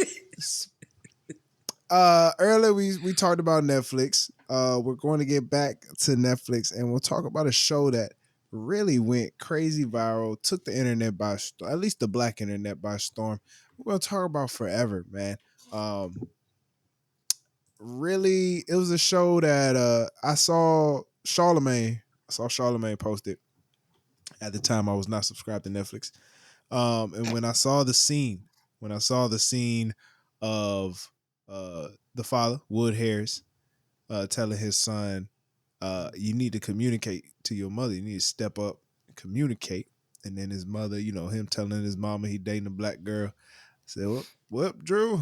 earlier we talked about Netflix. We're going to get back to Netflix, and we'll talk about a show that really went crazy viral, took the internet by storm, at least the black internet by storm. We're going to talk about Forever, man. Really, it was a show that I saw Charlemagne posted. At the time, I was not subscribed to Netflix. And when I saw the scene of the father Wood Harris telling his son, you need to communicate to your mother. You need to step up and communicate. And then his mother, him telling his mama he dating a black girl. Said, well, Drew,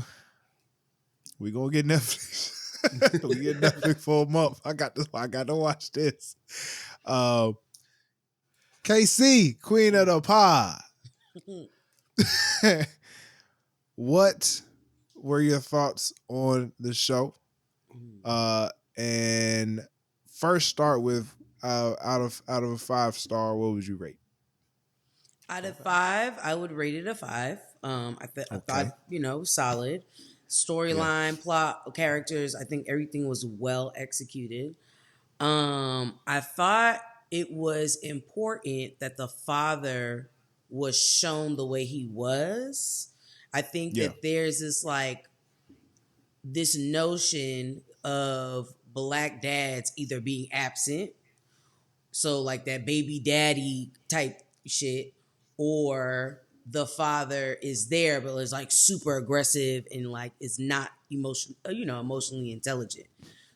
we gonna get Netflix. We get Netflix for a month. I got this. I got to watch this. Uh, KC, Queen of the Pod. What were your thoughts on the show? And first start with out of a 5-star, what would you rate? Out of 5, I would rate it a 5. I Okay. thought, solid. Yeah. Storyline, plot, characters, I think everything was well executed. I thought it was important that the father was shown the way he was. I think Yeah. that there's this notion of black dads either being absent, so like that baby daddy type shit, or the father is there but is like super aggressive and like is not emotionally intelligent.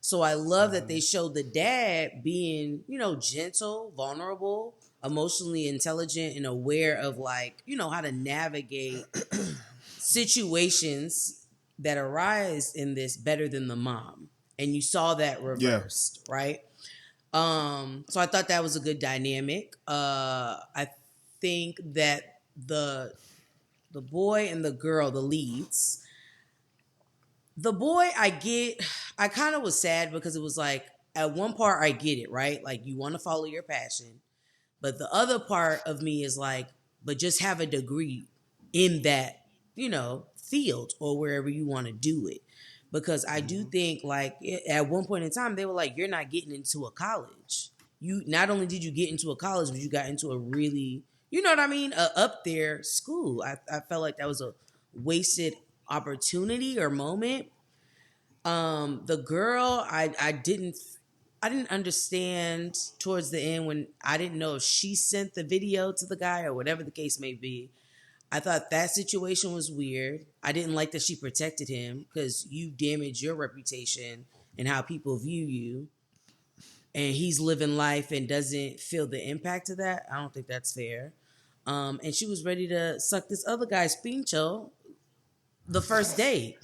So I love that they showed the dad being, gentle, vulnerable, emotionally intelligent, and aware of like, how to navigate situations that arise in this better than the mom. And you saw that Yeah. reversed, right? So I thought that was a good dynamic. I think that the boy and the girl, the leads, the boy, I kind of was sad because it was like at one part I get it, right? Like you want to follow your passion, but the other part of me is like, but just have a degree in that, field or wherever you want to do it. Because I do think like at one point in time they were like, you're not getting into a college. You not only did you get into a college, but you got into a really, you know what I mean, a up there school. I felt like that was a wasted opportunity or moment. The girl, I didn't understand towards the end when I didn't know if she sent the video to the guy or whatever the case may be. I thought that situation was weird. I didn't like that she protected him because you damage your reputation and how people view you. And he's living life and doesn't feel the impact of that. I don't think that's fair. And she was ready to suck this other guy's pincho the first date.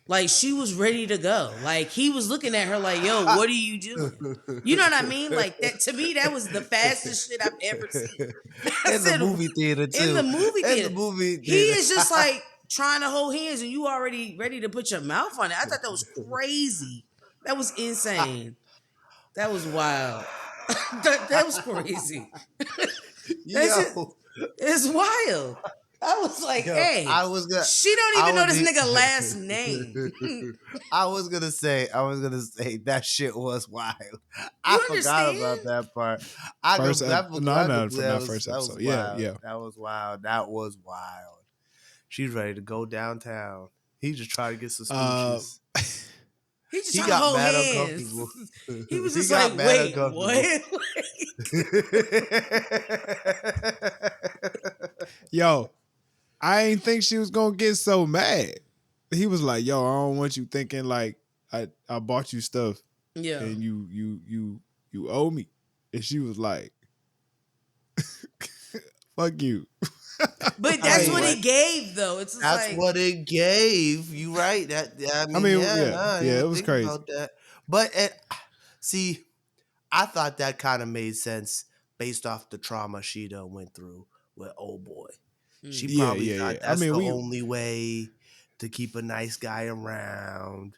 Like she was ready to go. Like he was looking at her like, yo, what are you doing? You know what I mean? Like that to me, that was the fastest shit I've ever seen. I In the said movie theater in the too. movie In the theater. movie He theater. is just like trying to hold hands and you already ready to put your mouth on it. I thought that was crazy. That was insane. That was wild. that was crazy. That's just, Yo, it's wild. I was like, yo, hey, she don't I even know would this be, nigga last name. I was gonna say that shit was wild. I You forgot about understand? that part. First, I not completely, not first that was episode. Yeah, wild. yeah. That was wild. That was wild. She's ready to go downtown. He just tried to get some Uh, scooches. He just He trying to got hold mad hands. uncomfortable. He was He just like, got mad wait, uncomfortable. what? yo, I ain't think she was gonna get so mad. He was like, "Yo, I don't want you thinking like I bought you stuff Yeah. and you owe me." And she was like, "Fuck you." But I that's mean, what What? it gave, though. It's just that's like, what it gave. You right. I I mean, mean, yeah, no, yeah, I didn't yeah, it even was think crazy. about that. But see, I thought that kind of made sense based off the trauma she done went through with old boy. She mm, Yeah, probably yeah, thought yeah. I that's mean, the we only way to keep a nice guy around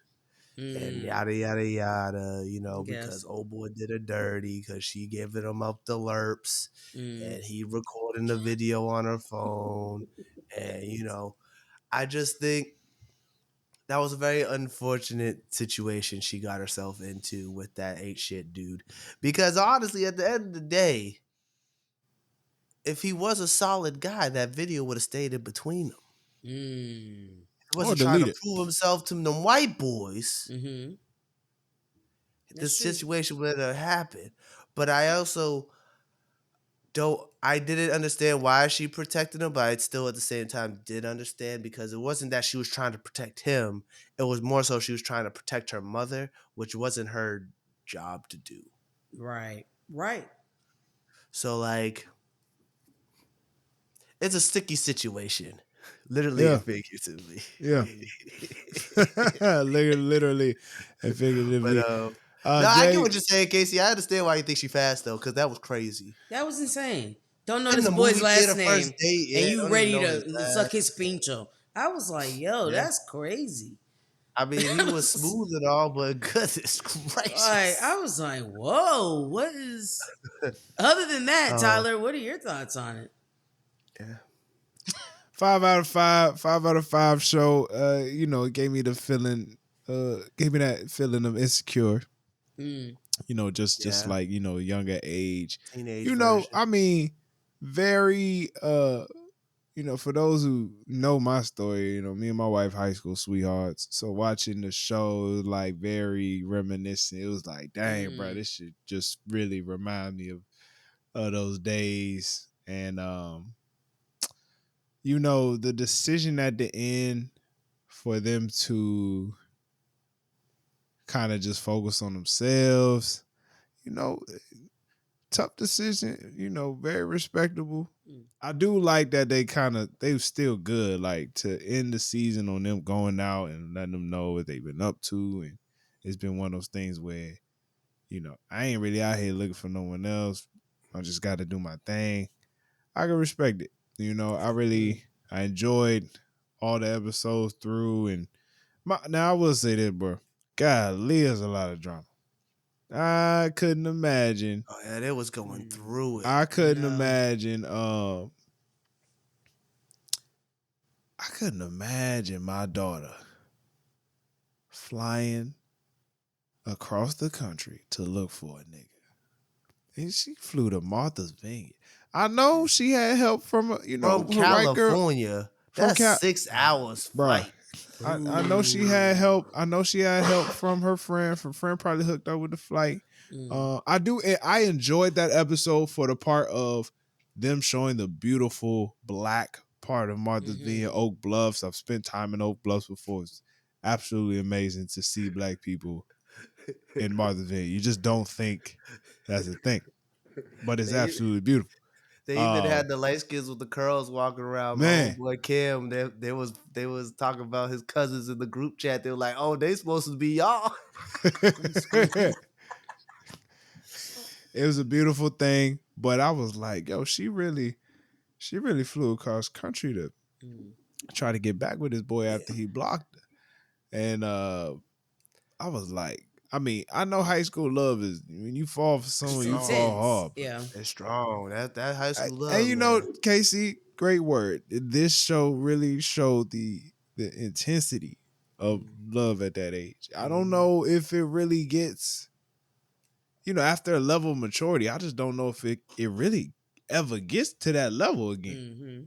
and mm, yada yada yada, I because guess. old boy did her dirty because she giving him up the lerps Mm, and he recording the video on her phone. And I just think that was a very unfortunate situation she got herself into with that ain't shit dude. Because honestly, at the end of the day, if he was a solid guy, that video would have stayed in between them. mm, He or wasn't trying delete to it. prove himself to them white boys. mm-hmm. That's This true. situation would have happened. But I also I didn't understand why she protected him, but I still at the same time did understand because it wasn't that she was trying to protect him. It was more so she was trying to protect her mother, which wasn't her job to do. Right. Right. So like it's a sticky situation. Literally Yeah, and figuratively. yeah. Literally and but figuratively. no, I get Jay, what you're saying, Casey. I understand why you think she fast though, because that was crazy. That was insane. Don't know In this the boy's movie last theater first name, date, and yeah, you don't even ready know his to suck last his name. pincho. I was like, yo, Yeah. that's crazy. I mean, he was smooth and all, but goodness Like, I gracious. was like, whoa, what is. Other than that, Oh, Tyler, what are your thoughts on it? yeah. 5 out of 5, 5 out of 5 show. It gave me the feeling, gave me that feeling of insecure. Mm, Just Yeah. like younger age. Teenage version. I mean, very for those who know my story, me and my wife high school sweethearts. So watching the show was like very reminiscent. It was like, dang, bro, mm, this should just really remind me of those days. And the decision at the end for them to kind of just focus on themselves, you know, tough decision, very respectable. mm, I do like that they were still good, like to end the season on them going out and letting them know what they've been up to. And it's been one of those things where, I ain't really out here looking for no one else. I just got to do my thing. I can respect it. mm, I enjoyed all the episodes through. And now I will say this, bro. Golly, there's a lot of drama. I couldn't imagine. Oh yeah, they was going mm. through it. I I couldn't know. imagine. I couldn't imagine my daughter flying across the country to look for a nigga. And she flew to Martha's Vineyard. I know she had help from, From her white girl California, from that's Cal. 6 hours Bruh, flight. I know she had Ooh. help. I know she had help from her friend. Her friend probably hooked up with the flight. Mm, I enjoyed that episode for the part of them showing the beautiful black part of Martha's mm-hmm, Vineyard, Oak Bluffs. I've spent time in Oak Bluffs before. It's absolutely amazing to see black people in Martha's Vineyard. You just don't think that's a thing, but it's they absolutely beautiful. they even Uh, had the light skins with the curls walking around. My man, homeboy Kim, they was talking about his cousins in the group chat. They were like, "Oh, they supposed to be y'all." it was a beautiful thing, but I was like, yo, she really flew across country to mm. try to get back with this boy Yeah, after he blocked her. And I was like, I mean, I know high school love is when you fall for it's someone, you fall strong. Intense. hard, but Yeah. It's strong. That high school and love, man. Casey, great word. This show really showed the intensity of Mm, love at that age. I don't Hmm. know if it really gets, after a level of maturity. I just don't know if it really ever gets to that level again. mm-hmm.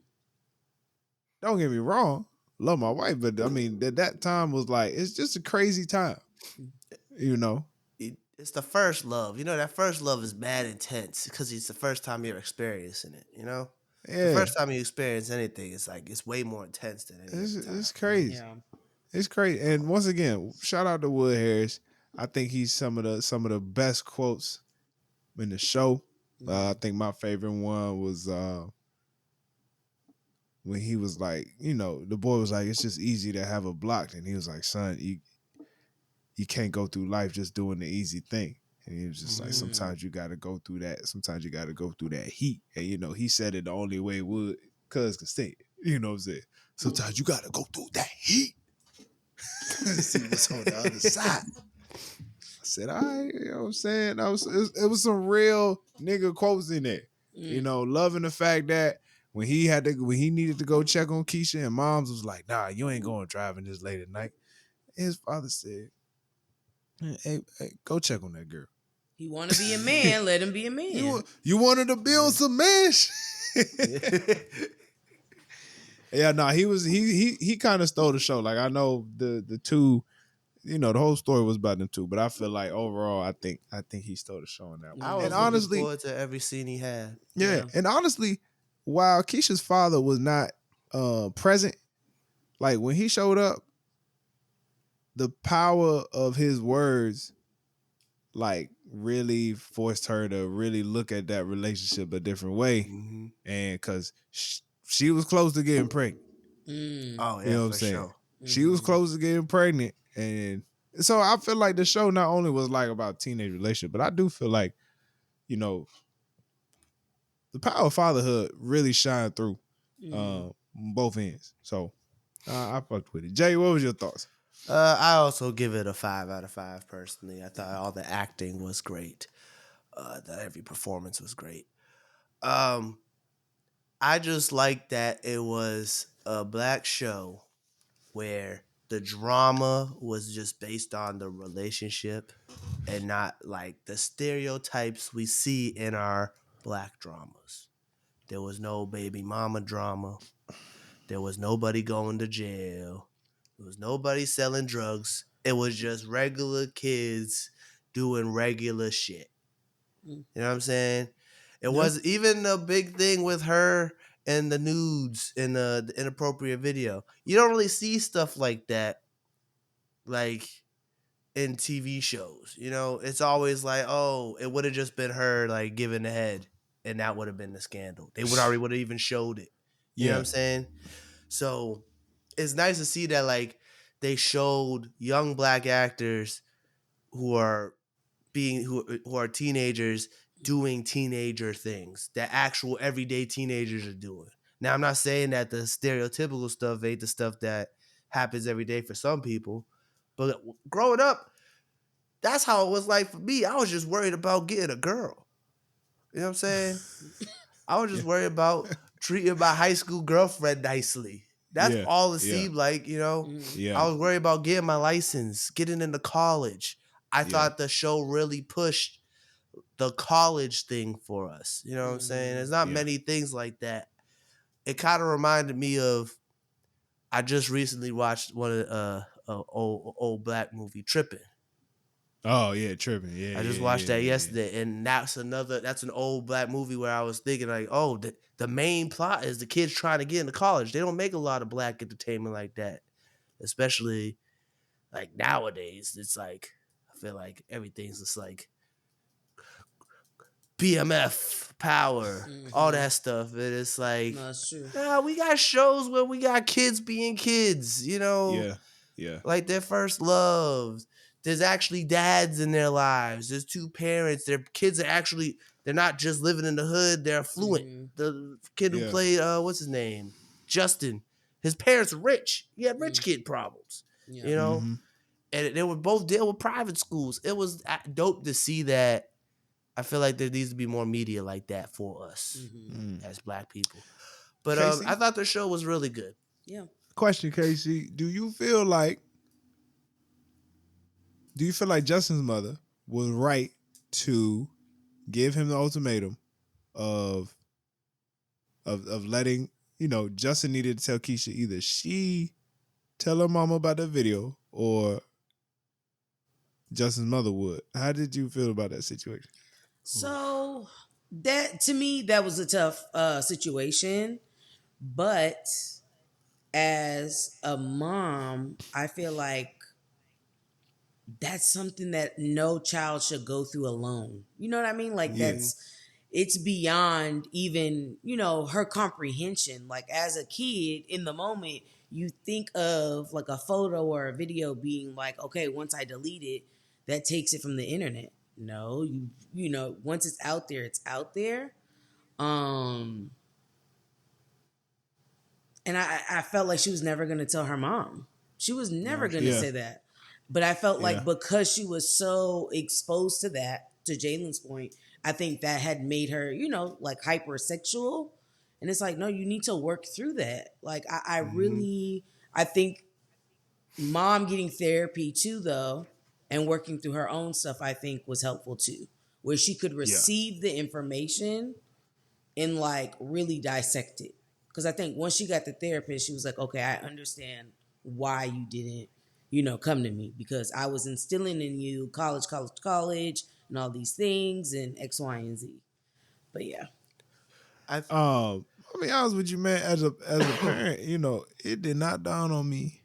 Don't get me wrong, love my wife, but I mean that time was like it's just a crazy time, you know. It's the first love. That first love is mad intense because it's the first time you're experiencing it. The Yeah, first time you experience anything, it's like it's way more intense than any other it's time. crazy. Yeah. It's crazy. And once again, shout out to Wood Harris. I think he's some of the best quotes in the show. I Mm, think my favorite one was when he was like, the boy was like, "It's just easy to have a block," and he was like, "Son, you can't go through life just doing the easy thing." And he was just like, Hmm. mm, sometimes you got to go through that. Sometimes you got to go through that heat. And, he said it the only way Wood cuz could say it. You know what I'm saying? Sometimes you got to go through that heat. See what's on the other side. I said, all right, you know what I'm saying? It was some real nigga quotes in there. mm. Loving the fact that when he needed to go check on Keisha and moms was like, nah, you ain't going driving this late at night. His father said, hey, go check on that girl. He want to be a man. Let him be a man. You wanted to build some mesh. Yeah, no, he kind of stole the show. Like I know the two the whole story was about them two. But I feel like overall, I think he stole the show on that one. I And was Mm-hmm. looking honestly, forward to every scene he had. yeah, Yeah. and honestly, while Keisha's father was not present, like when he showed up, the power of his words like really forced her to really look at that relationship a different way. Hmm. And because she was close to getting pregnant. Mm. Oh You yeah, know what I'm for saying? sure. She was Mm-hmm. close to getting pregnant. And so I feel like the show not only was like about teenage relationship, but I do feel like, you know, the power of fatherhood really shined through Mm-hmm. both ends. So I fucked with it. Jay, what was your thoughts? I also give it a 5 out of 5 personally. I thought all the acting was great. That every performance was great. Um, I just like that it was a black show where the drama was just based on the relationship and not like the stereotypes we see in our black dramas. There was no baby mama drama. There was nobody going to jail. There was nobody selling drugs. It was just regular kids doing regular shit. You know what I'm saying? It Yeah. was even a big thing with her and the nudes in the inappropriate video. You don't really see stuff like that, like in TV shows. You know, it's always like, oh, it would have just been her like giving the head, and that would have been the scandal. They would have even showed it. You know what Yeah. I'm saying? So it's nice to see that like they showed young black actors who are who are teenagers doing teenager things that actual everyday teenagers are doing. Now I'm not saying that the stereotypical stuff ain't the stuff that happens every day for some people, but growing up, that's how it was like for me. I was just worried about getting a girl. You know what I'm saying? I was Yeah. just worried about treating my high school girlfriend nicely. That's Yeah. all it Yeah. seemed like, you know. Mm-hmm. Yeah. I was worried about getting my license, getting into college. I Yeah. thought the show really pushed the college thing for us. You know what I'm saying? Mm-hmm. There's not Yeah. many things like that. It kind of reminded me of I just recently watched one of old black movie Tripping. Oh yeah, tripping. Yeah, I just yeah, watched yeah, that yeah, yeah. yesterday, and that's an old black movie where I was thinking like, oh, the main plot is the kids trying to get into college. They don't make a lot of black entertainment like that, especially like nowadays. It's like I feel like everything's just like BMF power, all Mm-hmm. that stuff. And it's like, No, that's true. nah, we got shows where we got kids being kids, you know, Yeah. Yeah. like their first loves. There's actually dads in their lives. There's two parents. Their kids are actually, they're not just living in the hood, they're affluent. Mm-hmm. The kid who Yeah. played, what's his name? Justin. His parents are rich. He had rich Mm. kid problems, Yeah. you know? Mm-hmm. And they were both deal with private schools. It was dope to see that. I feel like there needs to be more media like that for us Mm-hmm. Mm. as black people. But I Casey, thought the show was really good. Yeah. question, Casey. Do you feel like Justin's mother was right to give him the ultimatum of of letting Justin needed to tell Keisha either she tell her mama about the video or Justin's mother would. How did you feel about that situation? So that to me that was a tough situation, but as a mom, I feel like that's something that no child should go through alone. You know what I mean? Like Yeah. Mm-hmm. it's beyond even, her comprehension. Like as a kid in the moment, you think of like a photo or a video being like, okay, once I delete it, that takes it from the internet. No, once it's out there, it's out there. Um and I felt like she was never going to tell her mom. She was never No, going to she Yeah. say that. But I felt Yeah. like because she was so exposed to that, to Jalen's point, I think that had made her, like hypersexual. And it's like, no, you need to work through that. Like, I mm-hmm. really, I think mom getting therapy too, though, and working through her own stuff, I think was helpful too, where she could Yeah. receive the information and like really dissect it. Because I think once she got the therapist, she was like, okay, I understand why you didn't, come to me because I was instilling in you college, and all these things and X, Y, and Z. But yeah. I I'll be honest with you, man. As a parent, it did not dawn on me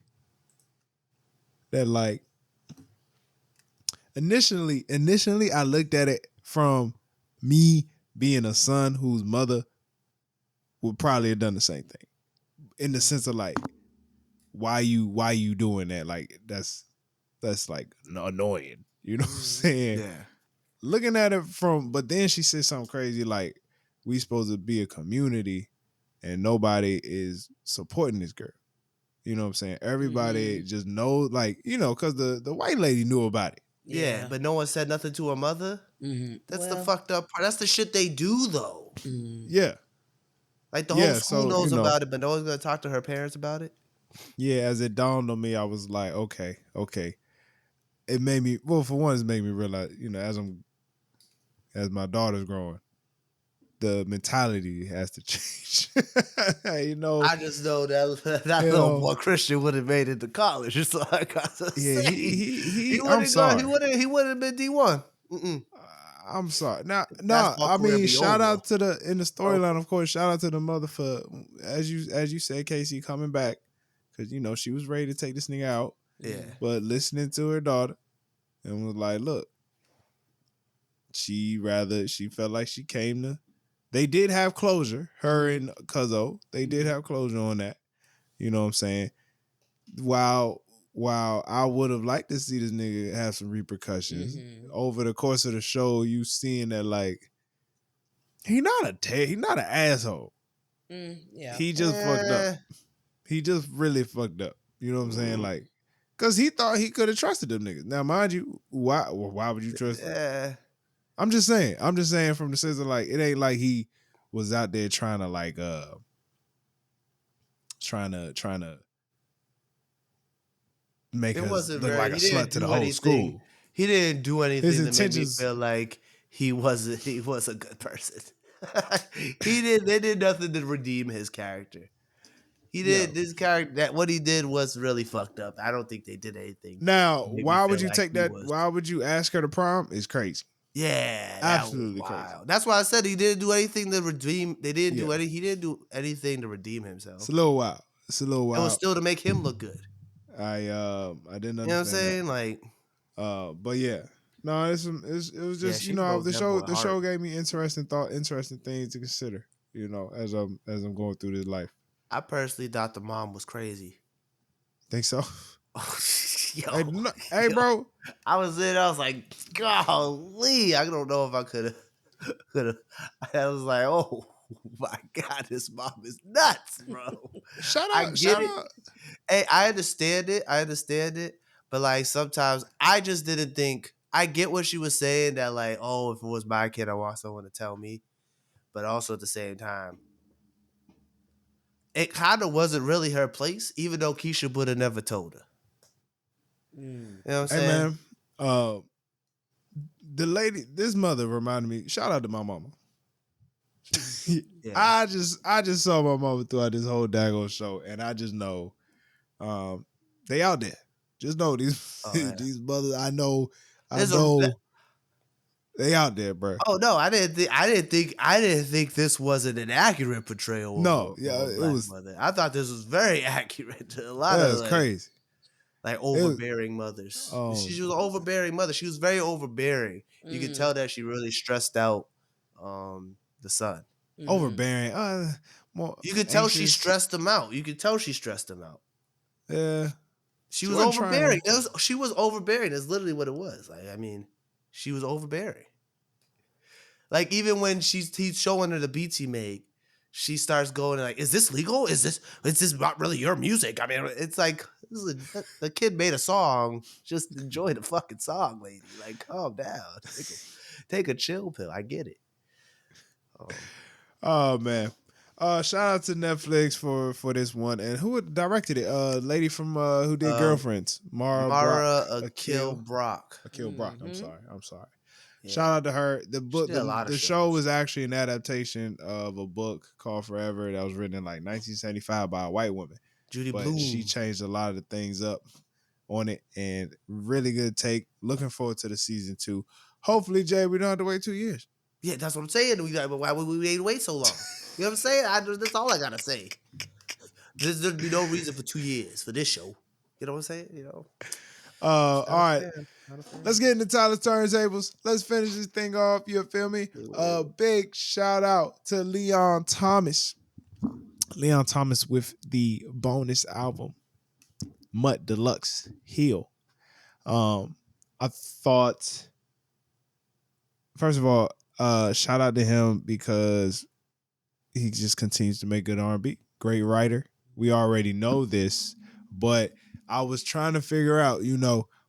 that like initially I looked at it from me being a son whose mother would probably have done the same thing. In the sense of like, why you doing that? Like that's like annoying. You know what I'm saying? yeah. Looking at it from, but then she said something crazy like, we supposed to be a community and nobody is supporting this girl. You know what I'm saying? Everybody just knows, like, because the white lady knew about it. Yeah, but no one said nothing to her mother. That's the Well, fucked up part. That's the shit they do though. Yeah. Like the whole Yeah. school So, knows about it, but no one's gonna talk to her parents about it. yeah, as it dawned on me, I was like, okay. It made me, well, for one, it made me realize, as my daughter's growing, the mentality has to change. I just know that that You little know, boy Christian would have made it to college. So I got to yeah, say, he I'm wouldn't go. sorry. He would have been D1. I'm sorry. Now, no, Basketball I career mean, be shout over. out to in the storyline, Over. of course. Shout out to the mother for, as you said, Casey coming back because she was ready to take this nigga out, Yeah. but listening to her daughter and was like, look, she felt like she came to. They did have closure. Her and Cuzzo, they did have closure on that. You know what I'm saying? While I would have liked to see this nigga have some repercussions over the course of the show, you seeing that like he not an asshole. Yeah. He just fucked up. Eh, He just really fucked up. You know what I'm saying? Like, cause he thought he could have trusted them niggas. Now, mind you, why would you trust them? eh. I'm just saying from the sense of like, it ain't like he was out there trying to like trying to make It us wasn't look like very. a He slut didn't to the do whole anything. school. He didn't do His anything to make me intentions, feel like he was a good person. He did. They did nothing to redeem his character. He yeah. did this character. That what he did was really fucked up. I don't think they did anything Now, to make me why would feel you like take he that? was. Why would you ask her to prom? It's crazy. Yeah, that was Absolutely crazy. wild. That's why I said he didn't do anything to redeem. They didn't Yeah. do any. He didn't do anything to redeem It's himself. a little wild. It was still to make him look good. I didn't You know what I'm understand that. saying? Like, But yeah. No, it was yeah, just, she broke the that boy the heart. show gave me interesting things to consider, as I'm going through this life. I personally thought the mom was crazy. Think so? Yo, Hey, no, hey, yo. bro. I was in. I was like, golly, I don't know if I could have. I was like, oh my god, this mom is nuts, bro. I get Shout it. out. Hey, I understand it. But like sometimes I just didn't think. I get what she was saying that like, oh, if it was my kid, I want someone to tell me. But also at the same time, it kind of wasn't really her place, even though Keisha would have never told her. You know what I'm Hey, saying? man. The lady, this mother reminded me. Shout out to my mama. Yeah. I just saw my mama throughout this whole daggone show, and I just know, they out there. Just know these Oh, yeah. these mothers. I know There's a. they out there, bro. Oh no, I didn't think this wasn't an accurate portrayal No, of yeah, a it black was mother. I thought this was very accurate to a lot that of was crazy. like It was, overbearing mothers. She um, was an overbearing mother. She was very overbearing. You could tell that she really stressed out the son. overbearing, more You could tell she anxious. stressed him out. You could tell she stressed him out. Yeah, She she was wasn't trying overbearing. to. She was overbearing. That's literally what it was. Like, I mean, she was overbearing. Like even when he's showing her the beats he made, she starts going like, "Is this legal? Is this not really your music?" I mean, it's like the kid made a song. Just enjoy the fucking song, lady. Like, calm down. Take a chill pill. I get it. Oh man. Shout out to Netflix for this one, and who directed it? Lady from who did Um, Girlfriends, Mara Brock Mara Akil Akil. Brock. Akil Brock. I'm sorry. Yeah, Shout out to her. The she book, did a lot of the show shows. was actually an adaptation of a book called Forever that was written in like 1975 by a white woman, Judy but she Bloom. changed a lot of the things up. on it, and really good take. Looking forward to the season 2. Hopefully, Jay, we don't have to wait 2 years. Yeah, that's what I'm saying. But why would we wait so long? You know what I'm saying? That's all I gotta say. There'd be no reason for 2 years for this show. You know what I'm saying? All Not a right. fan. Not a fan. Let's get into Tyler's Turntables. Let's finish this thing off. You feel me? Big shout out to Leon Thomas. Leon Thomas with the bonus album, Mutt Deluxe Heal. I thought, first of all, shout out to him because he just continues to make good R&B. Great writer. We already know this, but I was trying to figure out,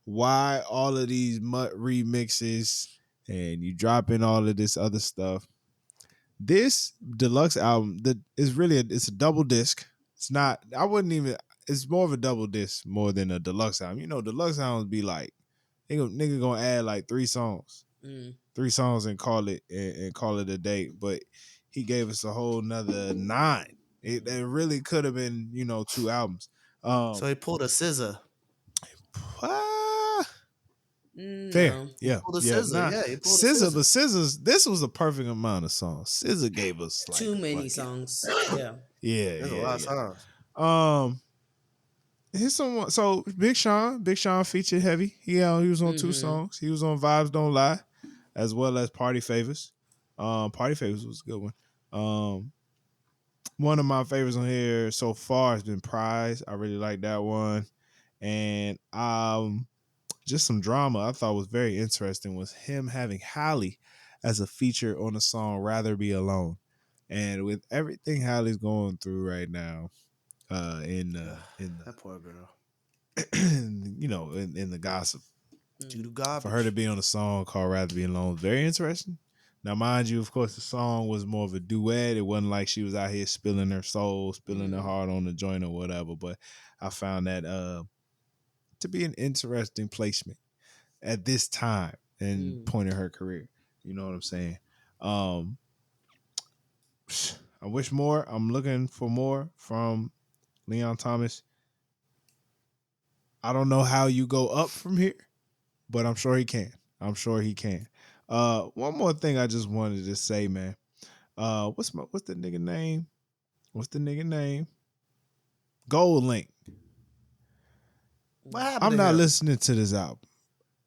why all of these Mutt remixes and you drop in all of this other stuff. This deluxe album it's a double disc. It's not, it's more of a double disc more than a deluxe album. Deluxe albums be like, nigga gonna add like 3 songs. 3 songs and call it a day. But he gave us a whole nother 9. It really could have been, 2 albums. So he pulled a scissor. Fair. No. Yeah. He pulled a Yeah. scissor. Nah. Yeah, he pulled Scissor, a scissor. but Scissors, this was a perfect amount of songs. Scissor gave us like Too many songs. Yeah. Yeah. There's a lot of songs. Here's someone. So Big Sean featured heavy. He was on 2 songs. He was on Vibes Don't Lie, as well as Party Favors. Party Favors was a good one. One of my favorites on here so far has been Prize. I really like that one. And just some drama I thought was very interesting was him having Halle as a feature on the song Rather Be Alone. And with everything Halle's going through right now, in that poor girl. in the gossip, Due to garbage. for her to be on a song called Rather Be Alone, very interesting. Now, mind you, of course, the song was more of a duet. It wasn't like she was out here spilling her soul, spilling her heart on the joint or whatever. But I found that to be an interesting placement at this time and point in her career. You know what I'm saying? I wish more. I'm looking for more from Leon Thomas. I don't know how you go up from here, but I'm sure he can. One more thing I just wanted to say, man. What's the nigga name? Gold Link. What happened I'm to not him? listening to this album.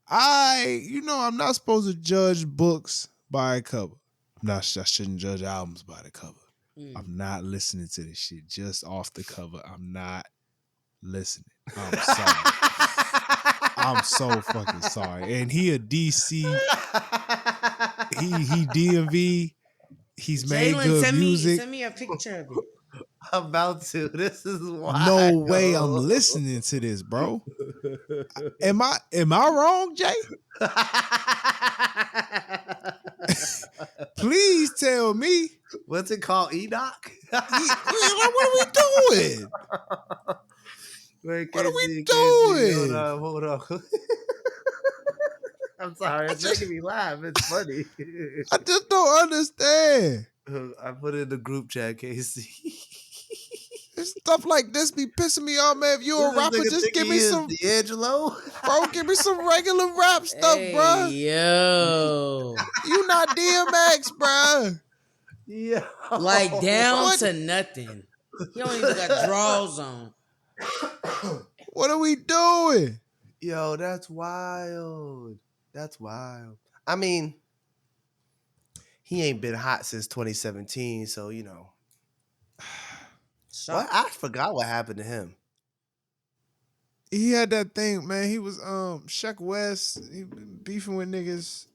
I'm not supposed to judge books by a cover. I shouldn't judge albums by the cover. I'm not listening to this shit just off the cover. I'm not listening. I'm sorry. I'm so fucking sorry. And he a DC. He DMV. He's made good music. Send me a picture of it. I'm about to. This is wild. No way I'm listening to this, bro. Am I wrong, Jay? Please tell me. What's it called? Enoch? What are we doing? Wait, What are we Casey, doing? Hold on. I'm sorry. It's making me laugh. It's funny. I just don't understand. I put it in the group chat, Casey. Stuff like this be pissing me off, man. If you're a rapper, just give me some D'Angelo. bro. Give me some regular rap stuff, bro. Yo. You not DMX, bro. Yeah. Like down to nothing. He don't even got draws on. What are we doing? Yo, that's wild. That's wild. I mean, he ain't been hot since 2017, so What? I forgot what happened to him. He had that thing, man. He was Sheck West. He been beefing with niggas.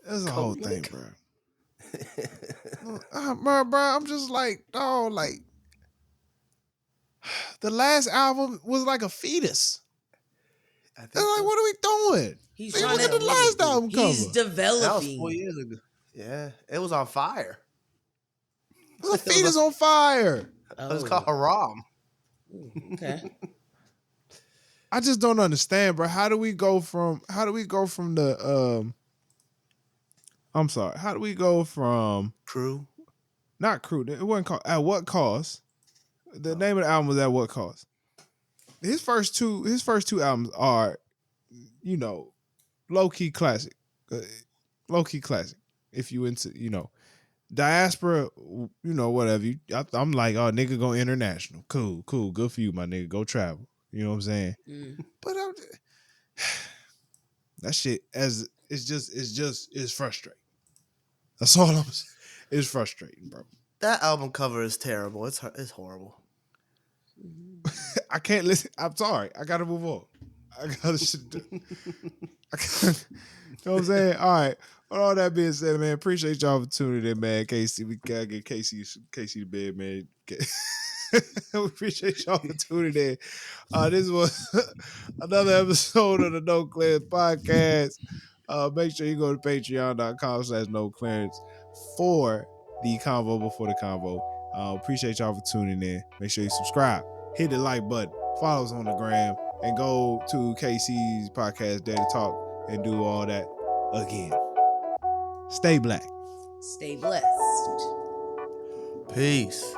That's a whole thing, bro. Bro, I'm just like, dog, like the last album was like a fetus. I think like, what are we doing? He's trying look at the last album cover. He's developing. That was 4 years ago. Yeah, it was on fire. The feet is on fire. It was called Haram. Okay. I just don't understand, bro. How do we go from the I'm sorry. How do we go from Crew? Not Crew. It wasn't called At What Cost. The name of the album was At What Cost. his first two albums are, you know, low key classic, low key classic. If you into, diaspora, whatever. I'm like, oh, nigga, go international. Cool, good for you, my nigga. Go travel. You know what I'm saying? Mm. But that shit it's frustrating. That's all I'm saying. It's frustrating, bro. That album cover is terrible. It's horrible. I can't listen. I'm sorry. I gotta move on. I gotta shit. You know what I'm saying? All right. With all that being said, man, appreciate y'all for tuning in, man. Casey, we gotta get Casey to bed, man. We appreciate y'all for tuning in. This was another episode of the No Clearance Podcast. Make sure you go to patreon.com/no clearance for the convo before the convo. Appreciate y'all for tuning in. Make sure you subscribe, hit the like button, follow us on the gram, and go to KC's podcast, Data Talk, and do all that again. Stay black. Stay blessed. Peace.